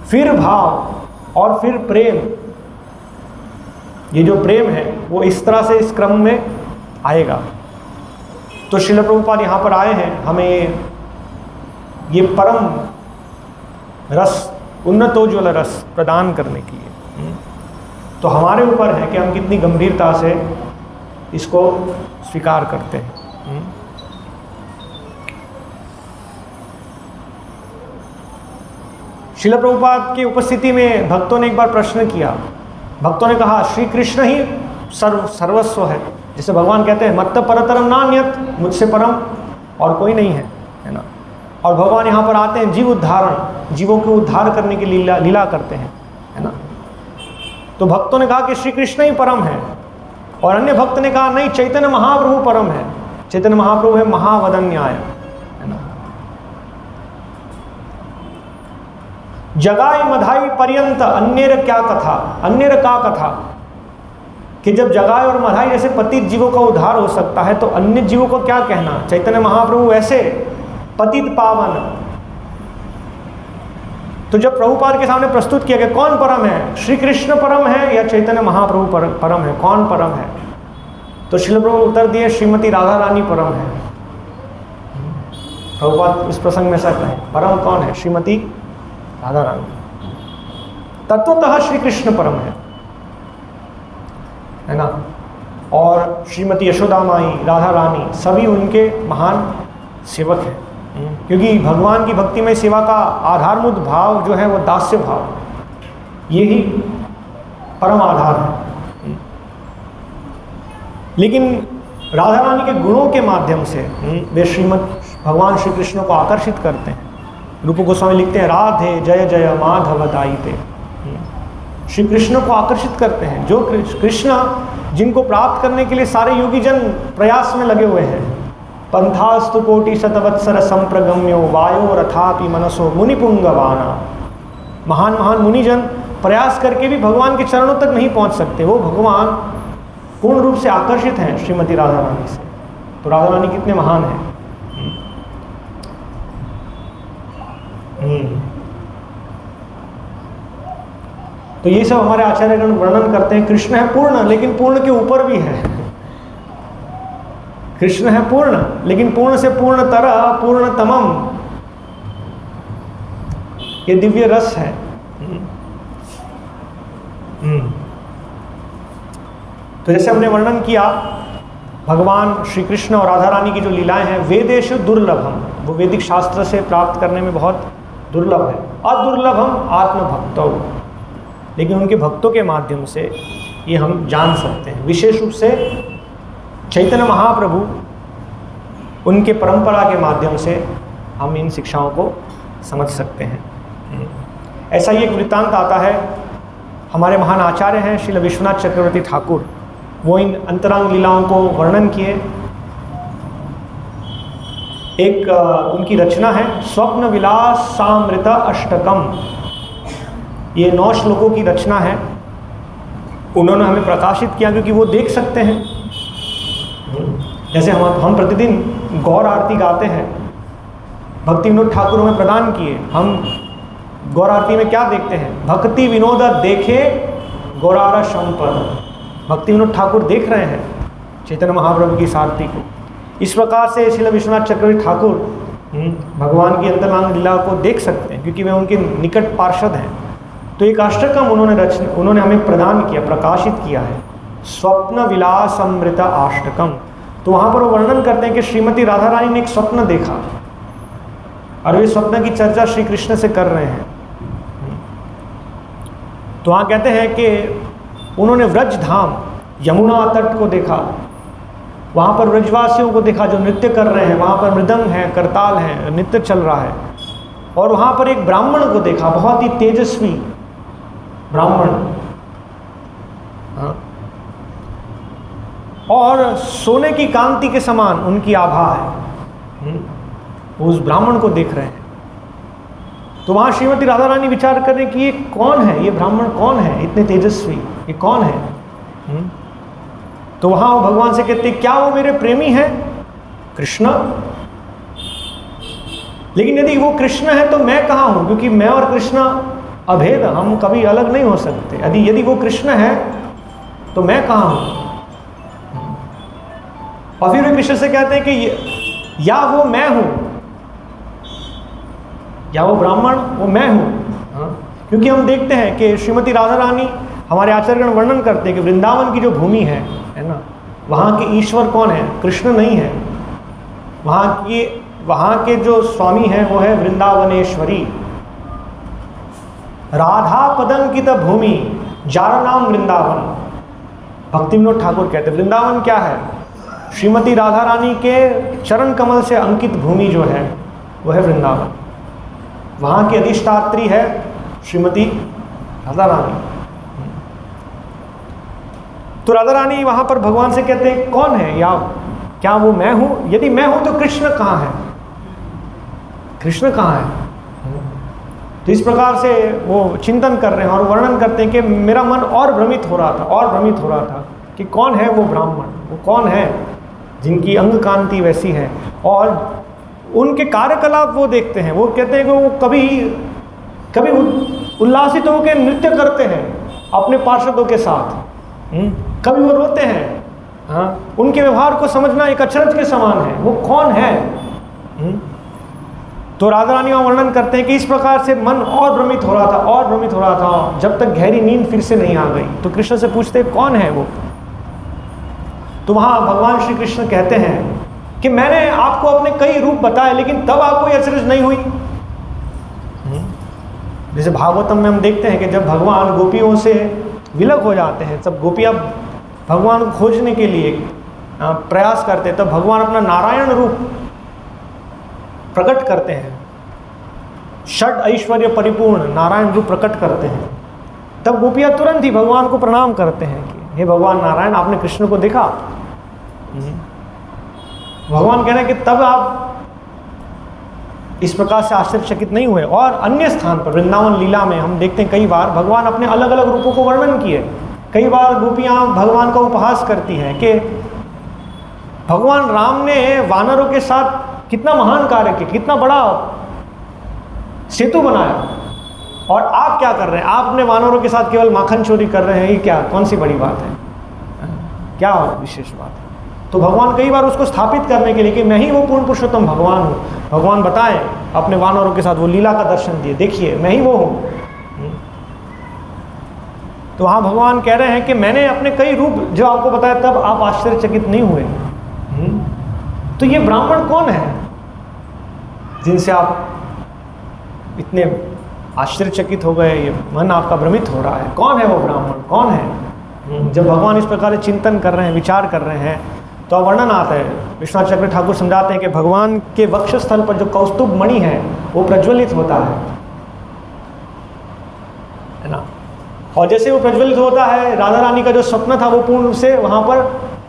फिर भाव और फिर प्रेम। ये जो प्रेम है वो इस तरह से इस क्रम में आएगा। तो श्रील प्रभुपाद यहाँ पर आए हैं हमें ये परम रस, उन्नतोज्वल रस प्रदान करने के लिए। तो हमारे ऊपर है कि हम कितनी गंभीरता से इसको स्वीकार करते हैं। श्रील प्रभुपाद की उपस्थिति में भक्तों ने एक बार प्रश्न किया। भक्तों ने कहा श्री कृष्ण ही सर्वस्व है, जिसे भगवान कहते हैं मत्त परतरम नान्यत, मुझसे परम और कोई नहीं है ना। और भगवान यहाँ पर आते हैं जीव उद्धारण, जीवों के उद्धार करने की लीला करते हैं, है ना। तो भक्तों ने कहा कि श्री कृष्ण ही परम है, और अन्य भक्त ने कहा नहीं, चैतन्य महाप्रभु परम है, चैतन्य महाप्रभु है महावदन्याय, है ना। जगाई मधाई पर्यंत अन्येर क्या कथा, अन्येर का कथा, कि जब जगाई और मधाई जैसे पतित जीवों का उद्धार हो सकता है तो अन्य जीवों को क्या कहना। चैतन्य महाप्रभु ऐसे पतित पावन। तो जब प्रभुपाद के सामने प्रस्तुत किया गया कौन परम है, श्री कृष्ण परम है या चैतन्य महाप्रभु परम है, कौन परम है, तो श्रील प्रभु उत्तर दिए श्रीमती राधा रानी परम है। प्रभुपाद इस प्रसंग में ऐसा कहें, परम कौन है, श्रीमती राधा रानी। तत्वतः श्री कृष्ण परम है ना। और श्रीमती यशोदा माई, राधा रानी सभी उनके महान सेवक हैं, क्योंकि भगवान की भक्ति में सेवा का आधारभूत भाव जो है वो दास्य भाव, यही परम आधार है। लेकिन राधा रानी के गुणों के माध्यम से वे भगवान श्री कृष्ण को आकर्षित करते हैं। रूप गोस्वामी लिखते हैं राधे जय जय माधव दायिते, श्री कृष्ण को आकर्षित करते हैं। जो कृष्ण जिनको प्राप्त करने के लिए सारे योगी जन प्रयास में लगे हुए हैं। पंथास्तु कोटि शतवत्सर संप्रगम्यो वायो रथापि मनसो मुनिपुंगवाना। महान महान मुनिजन प्रयास करके भी भगवान के चरणों तक नहीं पहुंच सकते, वो भगवान पूर्ण रूप से आकर्षित हैं श्रीमती राधा रानी से। तो राधा रानी कितने महान हैं। तो ये सब हमारे आचार्यगण वर्णन करते हैं। कृष्ण है पूर्ण, लेकिन पूर्ण के ऊपर भी है। कृष्ण है पूर्ण, लेकिन पूर्ण से पूर्णतर, पूर्णतमम, ये दिव्य रस है। तो जैसे हमने वर्णन किया, भगवान श्री कृष्ण और राधा रानी की जो लीलाएं हैं वेदेषु दुर्लभम, वो वैदिक शास्त्र से प्राप्त करने में बहुत दुर्लभ है। अदुर्लभम आत्मभक्तौ, लेकिन उनके भक्तों के माध्यम से ये हम जान सकते हैं। विशेष रूप से चैतन्य महाप्रभु, उनके परंपरा के माध्यम से हम इन शिक्षाओं को समझ सकते हैं। ऐसा ही एक वृत्तांत आता है, हमारे महान आचार्य हैं श्रील विश्वनाथ चक्रवर्ती ठाकुर, वो इन अंतरंग लीलाओं को वर्णन किए। एक उनकी रचना है स्वप्न विलास सामृत अष्टकम, ये 9 श्लोकों की रचना है। उन्होंने हमें प्रकाशित किया क्योंकि वो देख सकते हैं। जैसे हम प्रतिदिन गौर आरती गाते हैं, भक्ति विनोद ठाकुर हमें प्रदान किए। हम गौर आरती में क्या देखते हैं? भक्ति विनोद देखे गौरारा संपद। भक्ति विनोद ठाकुर देख रहे हैं चैतन्य महाप्रभु की इस आरती को। इस प्रकार से श्रील विश्वनाथ चक्रवर्ती ठाकुर भगवान की अंतरंग लीला को देख सकते हैं क्योंकि वे उनके निकट पार्षद हैं। तो एक अष्टकम उन्होंने हमें प्रदान किया, प्रकाशित किया है, स्वप्न विलास अमृत अष्टकम। तो वहाँ पर वो वर्णन करते हैं कि श्रीमती राधा रानी ने एक स्वप्न देखा और वे स्वप्न की चर्चा श्री कृष्ण से कर रहे हैं। तो वहाँ कहते हैं कि उन्होंने व्रज धाम यमुना तट को देखा, वहाँ पर व्रजवासियों को देखा जो नृत्य कर रहे हैं, वहाँ पर मृदंग है, करताल है, नृत्य चल रहा है। और वहाँ पर एक ब्राह्मण को देखा, बहुत ही तेजस्वी ब्राह्मण, और सोने की कांति के समान उनकी आभा है। वो उस ब्राह्मण को देख रहे हैं। तो वहाँ श्रीमती राधा रानी विचार कर रहे कि ये कौन है, ये ब्राह्मण कौन है, इतने तेजस्वी, ये कौन है? तो वहाँ वो भगवान से कहते क्या वो मेरे प्रेमी हैं कृष्ण? लेकिन यदि वो कृष्ण है तो मैं कहाँ हूँ, क्योंकि मैं और कृष्ण अभेद, हम कभी अलग नहीं हो सकते। यदि वो कृष्ण है तो मैं कहाँ हूँ? और फिर वे कृष्ण से कहते हैं कि या वो मैं हूँ, या वो ब्राह्मण वो मैं हूँ। क्योंकि हम देखते हैं कि श्रीमती राधा रानी, हमारे आचार्यगण वर्णन करते हैं कि वृंदावन की जो भूमि है ना, वहाँ के ईश्वर कौन है? कृष्ण नहीं है। वहाँ के जो स्वामी हैं वो है वृंदावनेश्वरी। राधा पदंकित भूमि जार नाम वृंदावन। भक्ति विनोद ठाकुर कहते हैं वृंदावन क्या है? श्रीमती राधा रानी के चरण कमल से अंकित भूमि जो है वो है वृंदावन। वहाँ की अधिष्ठात्री है श्रीमती राधा रानी। तो राधा रानी वहाँ पर भगवान से कहते हैं कौन है, या क्या वो मैं हूँ? यदि मैं हूँ तो कृष्ण कहाँ है? कृष्ण कहाँ है? तो इस प्रकार से वो चिंतन कर रहे हैं और वर्णन करते हैं कि मेरा मन और भ्रमित हो रहा था कि कौन है वो ब्राह्मण, वो कौन है जिनकी अंग कांति वैसी है, और उनके कार्यकलाप वो देखते हैं। वो कहते हैं कि वो कभी उल्लासित होकर नृत्य करते हैं अपने पार्षदों के साथ, कभी वो रोते हैं। उनके व्यवहार को समझना एक अचरज के समान है। वो कौन है? तो राधा रानी वहाँ वर्णन करते हैं कि इस प्रकार से मन और भ्रमित हो रहा था जब तक गहरी नींद फिर से नहीं आ गई। तो कृष्ण से पूछते कौन है वो? तो वहाँ भगवान श्री कृष्ण कहते हैं कि मैंने आपको अपने कई रूप बताए, लेकिन तब आपको ये अचरज नहीं हुई। जैसे भागवतम में हम देखते हैं कि जब भगवान गोपियों से विलग हो जाते हैं, सब गोपियाँ भगवान को खोजने के लिए प्रयास करते हैं, तब भगवान अपना नारायण रूप प्रकट करते हैं, षड ऐश्वर्य परिपूर्ण नारायण रूप प्रकट करते हैं। तब गोपियाँ तुरंत ही भगवान को प्रणाम करते हैं कि हे भगवान नारायण, आपने कृष्ण को देखा? भगवान कह रहे हैं कि तब आप इस प्रकार से आश्चर्यचकित नहीं हुए। और अन्य स्थान पर वृंदावन लीला में हम देखते हैं कई बार भगवान अपने अलग अलग रूपों को वर्णन किए। कई बार गोपियाँ भगवान का उपहास करती हैं कि भगवान राम ने वानरों के साथ कितना महान कार्य किया, कितना बड़ा सेतु बनाया, और आप क्या कर रहे हैं? आप अपने वानरों के साथ केवल माखन चोरी कर रहे हैं। ये क्या, कौन सी बड़ी बात है? क्या विशेष बात है? तो भगवान कई बार उसको स्थापित करने के लिए कि मैं ही वो पूर्ण पुरुषोत्तम भगवान हूँ, भगवान बताएं अपने वानरों के साथ वो लीला का दर्शन दिए, देखिए मैं ही वो हूँ। तो वहाँ भगवान कह रहे हैं कि मैंने अपने कई रूप जो आपको बताया, तब आप आश्चर्यचकित नहीं हुए। तो ये ब्राह्मण कौन है जिनसे आप इतने आश्चर्यचकित हो गए, ये मन आपका भ्रमित हो रहा है? कौन है वो ब्राह्मण, कौन है? जब भगवान इस प्रकार चिंतन कर रहे हैं, विचार कर रहे हैं, तो वर्णन आता है, विश्वनाथ चक्रवर्ती ठाकुर समझाते हैं कि भगवान के वक्षस्थल पर जो कौस्तुभ मणि है वो प्रज्वलित होता है ना। और जैसे वो प्रज्वलित होता है, राधा रानी का जो स्वप्न था वो पूर्ण रूप से वहाँ पर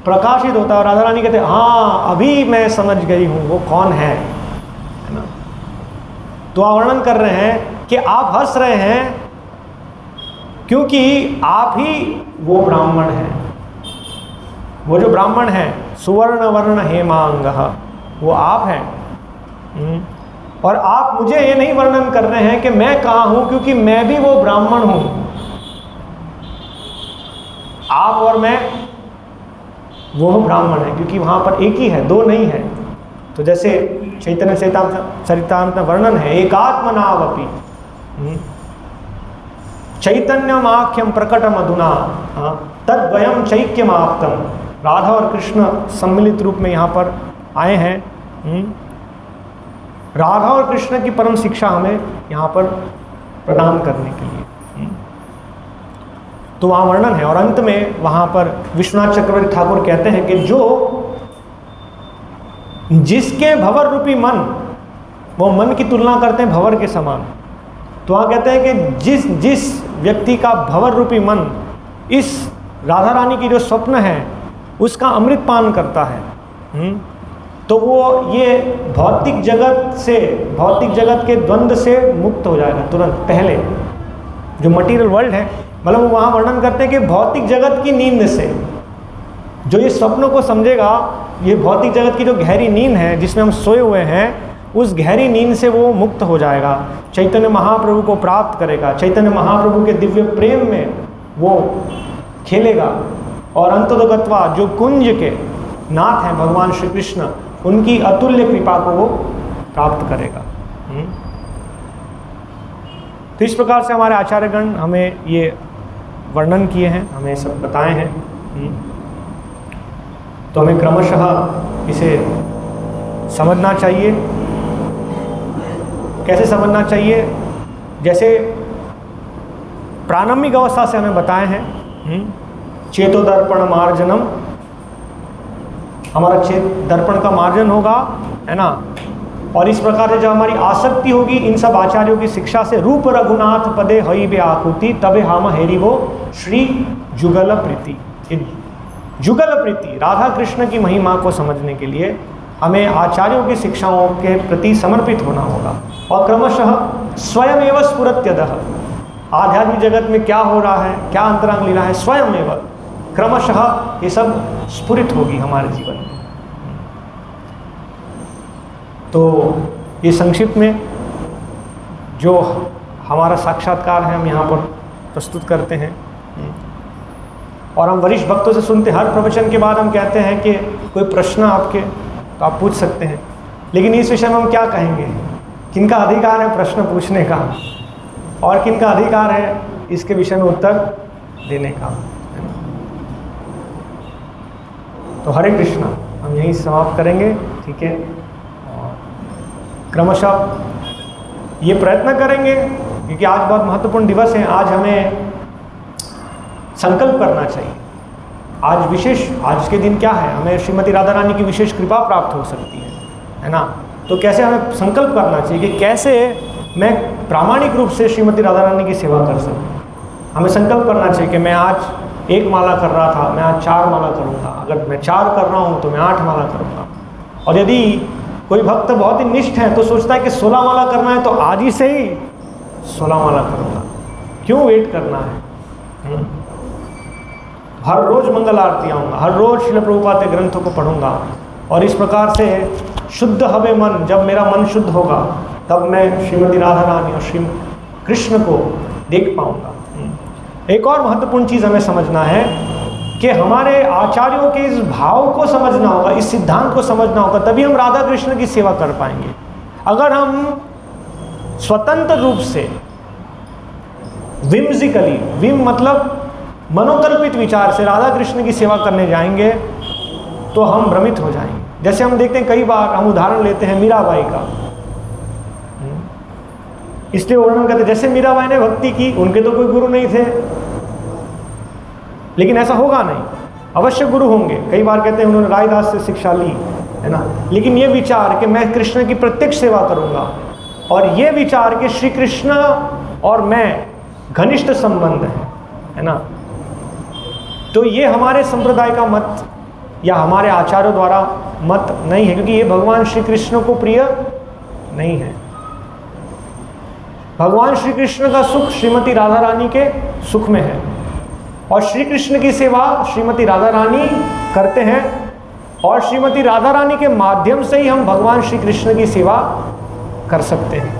प्रकाशित होता है। राधा रानी कहते हैं हाँ अभी मैं समझ गई हूँ वो कौन है ना। तो आप वर्णन कर रहे हैं कि आप हंस रहे हैं क्योंकि आप ही वो ब्राह्मण है। वो जो ब्राह्मण है सुवर्ण वर्ण हेमांग, वो आप हैं। और आप मुझे ये नहीं वर्णन कर रहे हैं कि मैं कहाँ हूँ, क्योंकि मैं भी वो ब्राह्मण हूँ। आप और मैं वो ब्राह्मण है, क्योंकि वहाँ पर एक ही है, दो नहीं है। तो जैसे चैतन्य चरितामृत में वर्णन है, एकात्मनावपि चैतन्यमाख्यम प्रकटम अधुना तद्वयम चैक्यमाप्तम। राधा और कृष्ण सम्मिलित रूप में यहाँ पर आए हैं। राधा और कृष्ण की परम शिक्षा हमें यहाँ पर प्रदान करने के लिए। तो वहाँ वर्णन है, और अंत में वहाँ पर विश्वनाथ चक्रवर्ती ठाकुर कहते हैं कि जिसके भंवर रूपी मन, वो मन की तुलना करते हैं भंवर के समान। तो वहाँ कहते हैं कि जिस व्यक्ति का भंवर रूपी मन इस राधा रानी की जो स्वप्न है उसका अमृत पान करता है, तो वो ये भौतिक जगत से, भौतिक जगत के द्वंद्व से मुक्त हो जाएगा तुरंत पहले। जो मटीरियल वर्ल्ड है, मतलब वो वहाँ वर्णन करते हैं कि भौतिक जगत की नींद से जो ये स्वप्नों को समझेगा, ये भौतिक जगत की जो गहरी नींद है जिसमें हम सोए हुए हैं, उस गहरी नींद से वो मुक्त हो जाएगा, चैतन्य महाप्रभु को प्राप्त करेगा, चैतन्य महाप्रभु के दिव्य प्रेम में वो खेलेगा, और अंततोगत्वा जो कुंज के नाथ हैं भगवान श्री कृष्ण, उनकी अतुल्य कृपा को वो प्राप्त करेगा। तो इस प्रकार से हमारे आचार्यगण हमें ये वर्णन किए हैं, हमें सब बताए हैं। तो हमें क्रमशः इसे समझना चाहिए। कैसे समझना चाहिए? जैसे प्रारंभिक अवस्था से हमें बताए हैं, चेतो दर्पण मार्जनम, हमारा चेत दर्पण का मार्जन होगा, है ना। और इस प्रकार से जब हमारी आसक्ति होगी इन सब आचार्यों की शिक्षा से, रूप रघुनाथ पदे हई बे आकुति तबे हम हेरी वो श्री जुगल प्रीति। जुगल प्रीति, राधा कृष्ण की महिमा को समझने के लिए हमें आचार्यों की शिक्षाओं के प्रति समर्पित होना होगा, और क्रमशः स्वयं एवं स्फुरत्यदः, आध्यात्मिक जगत में क्या हो रहा है, क्या अंतरंग लीला है, स्वयं एवं क्रमशः ये सब स्फुरित होगी हमारे जीवन में। तो ये संक्षिप्त में जो हमारा साक्षात्कार है हम यहाँ पर प्रस्तुत करते हैं, और हम वरिष्ठ भक्तों से सुनते, हर प्रवचन के बाद हम कहते हैं कि कोई प्रश्न आपके तो आप पूछ सकते हैं, लेकिन इस विषय में हम क्या कहेंगे, किनका अधिकार है प्रश्न पूछने का और किनका अधिकार है इसके विषय में उत्तर देने का। तो हरे कृष्णा, हम यहीं समाप्त करेंगे, ठीक है। और क्रमशः ये प्रयत्न करेंगे, क्योंकि आज बहुत महत्वपूर्ण दिवस है, आज हमें संकल्प करना चाहिए। आज विशेष, आज के दिन क्या है, हमें श्रीमती राधा रानी की विशेष कृपा प्राप्त हो सकती है ना। तो कैसे हमें संकल्प करना चाहिए कि कैसे मैं प्रामाणिक रूप से श्रीमती राधा रानी की सेवा कर सकूँ। हमें संकल्प करना चाहिए कि मैं आज 1 माला कर रहा था, मैं आज 4 माला करूँगा, अगर मैं 4 कर रहा हूँ तो मैं 8 माला करूँगा। और यदि कोई भक्त बहुत ही निष्ठ है तो सोचता है कि 16 माला करना है तो आज ही से ही 16 माला करूँगा, क्यों वेट करना है। हर रोज़ मंगल आरती आऊँगा, हर रोज़ श्रील प्रभुपाद के ग्रंथों को पढ़ूंगा, और इस प्रकार से शुद्ध हवे मन, जब मेरा मन शुद्ध होगा तब मैं श्रीमती राधा रानी और श्री कृष्ण को देख पाऊँगा। एक और महत्वपूर्ण चीज़ हमें समझना है कि हमारे आचार्यों के इस भाव को समझना होगा, इस सिद्धांत को समझना होगा, तभी हम राधा कृष्ण की सेवा कर पाएंगे। अगर हम स्वतंत्र रूप से विम्सिकली, विम मतलब मनोकल्पित विचार से राधा कृष्ण की सेवा करने जाएंगे तो हम भ्रमित हो जाएंगे। जैसे हम देखते हैं, कई बार हम उदाहरण लेते हैं मीराबाई का, इसलिए वर्णन करते जैसे मीराबाई ने भक्ति की, उनके तो कोई गुरु नहीं थे, लेकिन ऐसा होगा नहीं, अवश्य गुरु होंगे। कई बार कहते हैं उन्होंने रायदास से शिक्षा ली, है ना, लेकिन ये विचार कि मैं कृष्ण की प्रत्यक्ष सेवा करूंगा, और ये विचार कि श्री कृष्ण और मैं घनिष्ठ संबंध है ना, तो ये हमारे संप्रदाय का मत या हमारे आचार्यों द्वारा मत नहीं है, क्योंकि ये भगवान श्री कृष्ण को प्रिय नहीं है। भगवान श्री कृष्ण का सुख श्रीमती राधा रानी के सुख में है। और श्री कृष्ण की सेवा श्रीमती राधा रानी करते हैं, और श्रीमती राधा रानी के माध्यम से ही हम भगवान श्री कृष्ण की सेवा कर सकते हैं।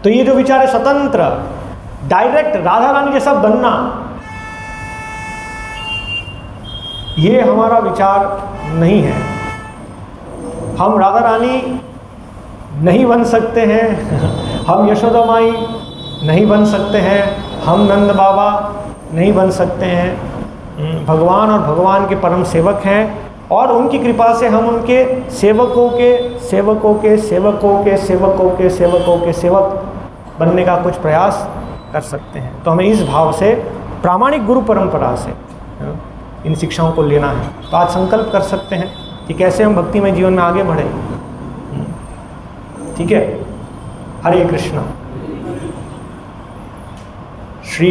तो ये जो विचार है स्वतंत्र, डायरेक्ट राधा रानी जैसा बनना, ये हमारा विचार नहीं है। हम राधा रानी नहीं बन सकते हैं, हम यशोदा माई नहीं बन सकते हैं, हम नंद बाबा नहीं बन सकते हैं। भगवान और भगवान के परम सेवक हैं, और उनकी कृपा से हम उनके सेवकों के सेवकों के सेवकों के सेवकों के सेवकों के सेवक बनने का कुछ प्रयास कर सकते हैं। तो हमें इस भाव से, प्रामाणिक गुरु परंपरा से इन शिक्षाओं को लेना है। तो आज संकल्प कर सकते हैं कि कैसे हम भक्ति में जीवन में आगे बढ़ें। ठीक है, हरे कृष्णा।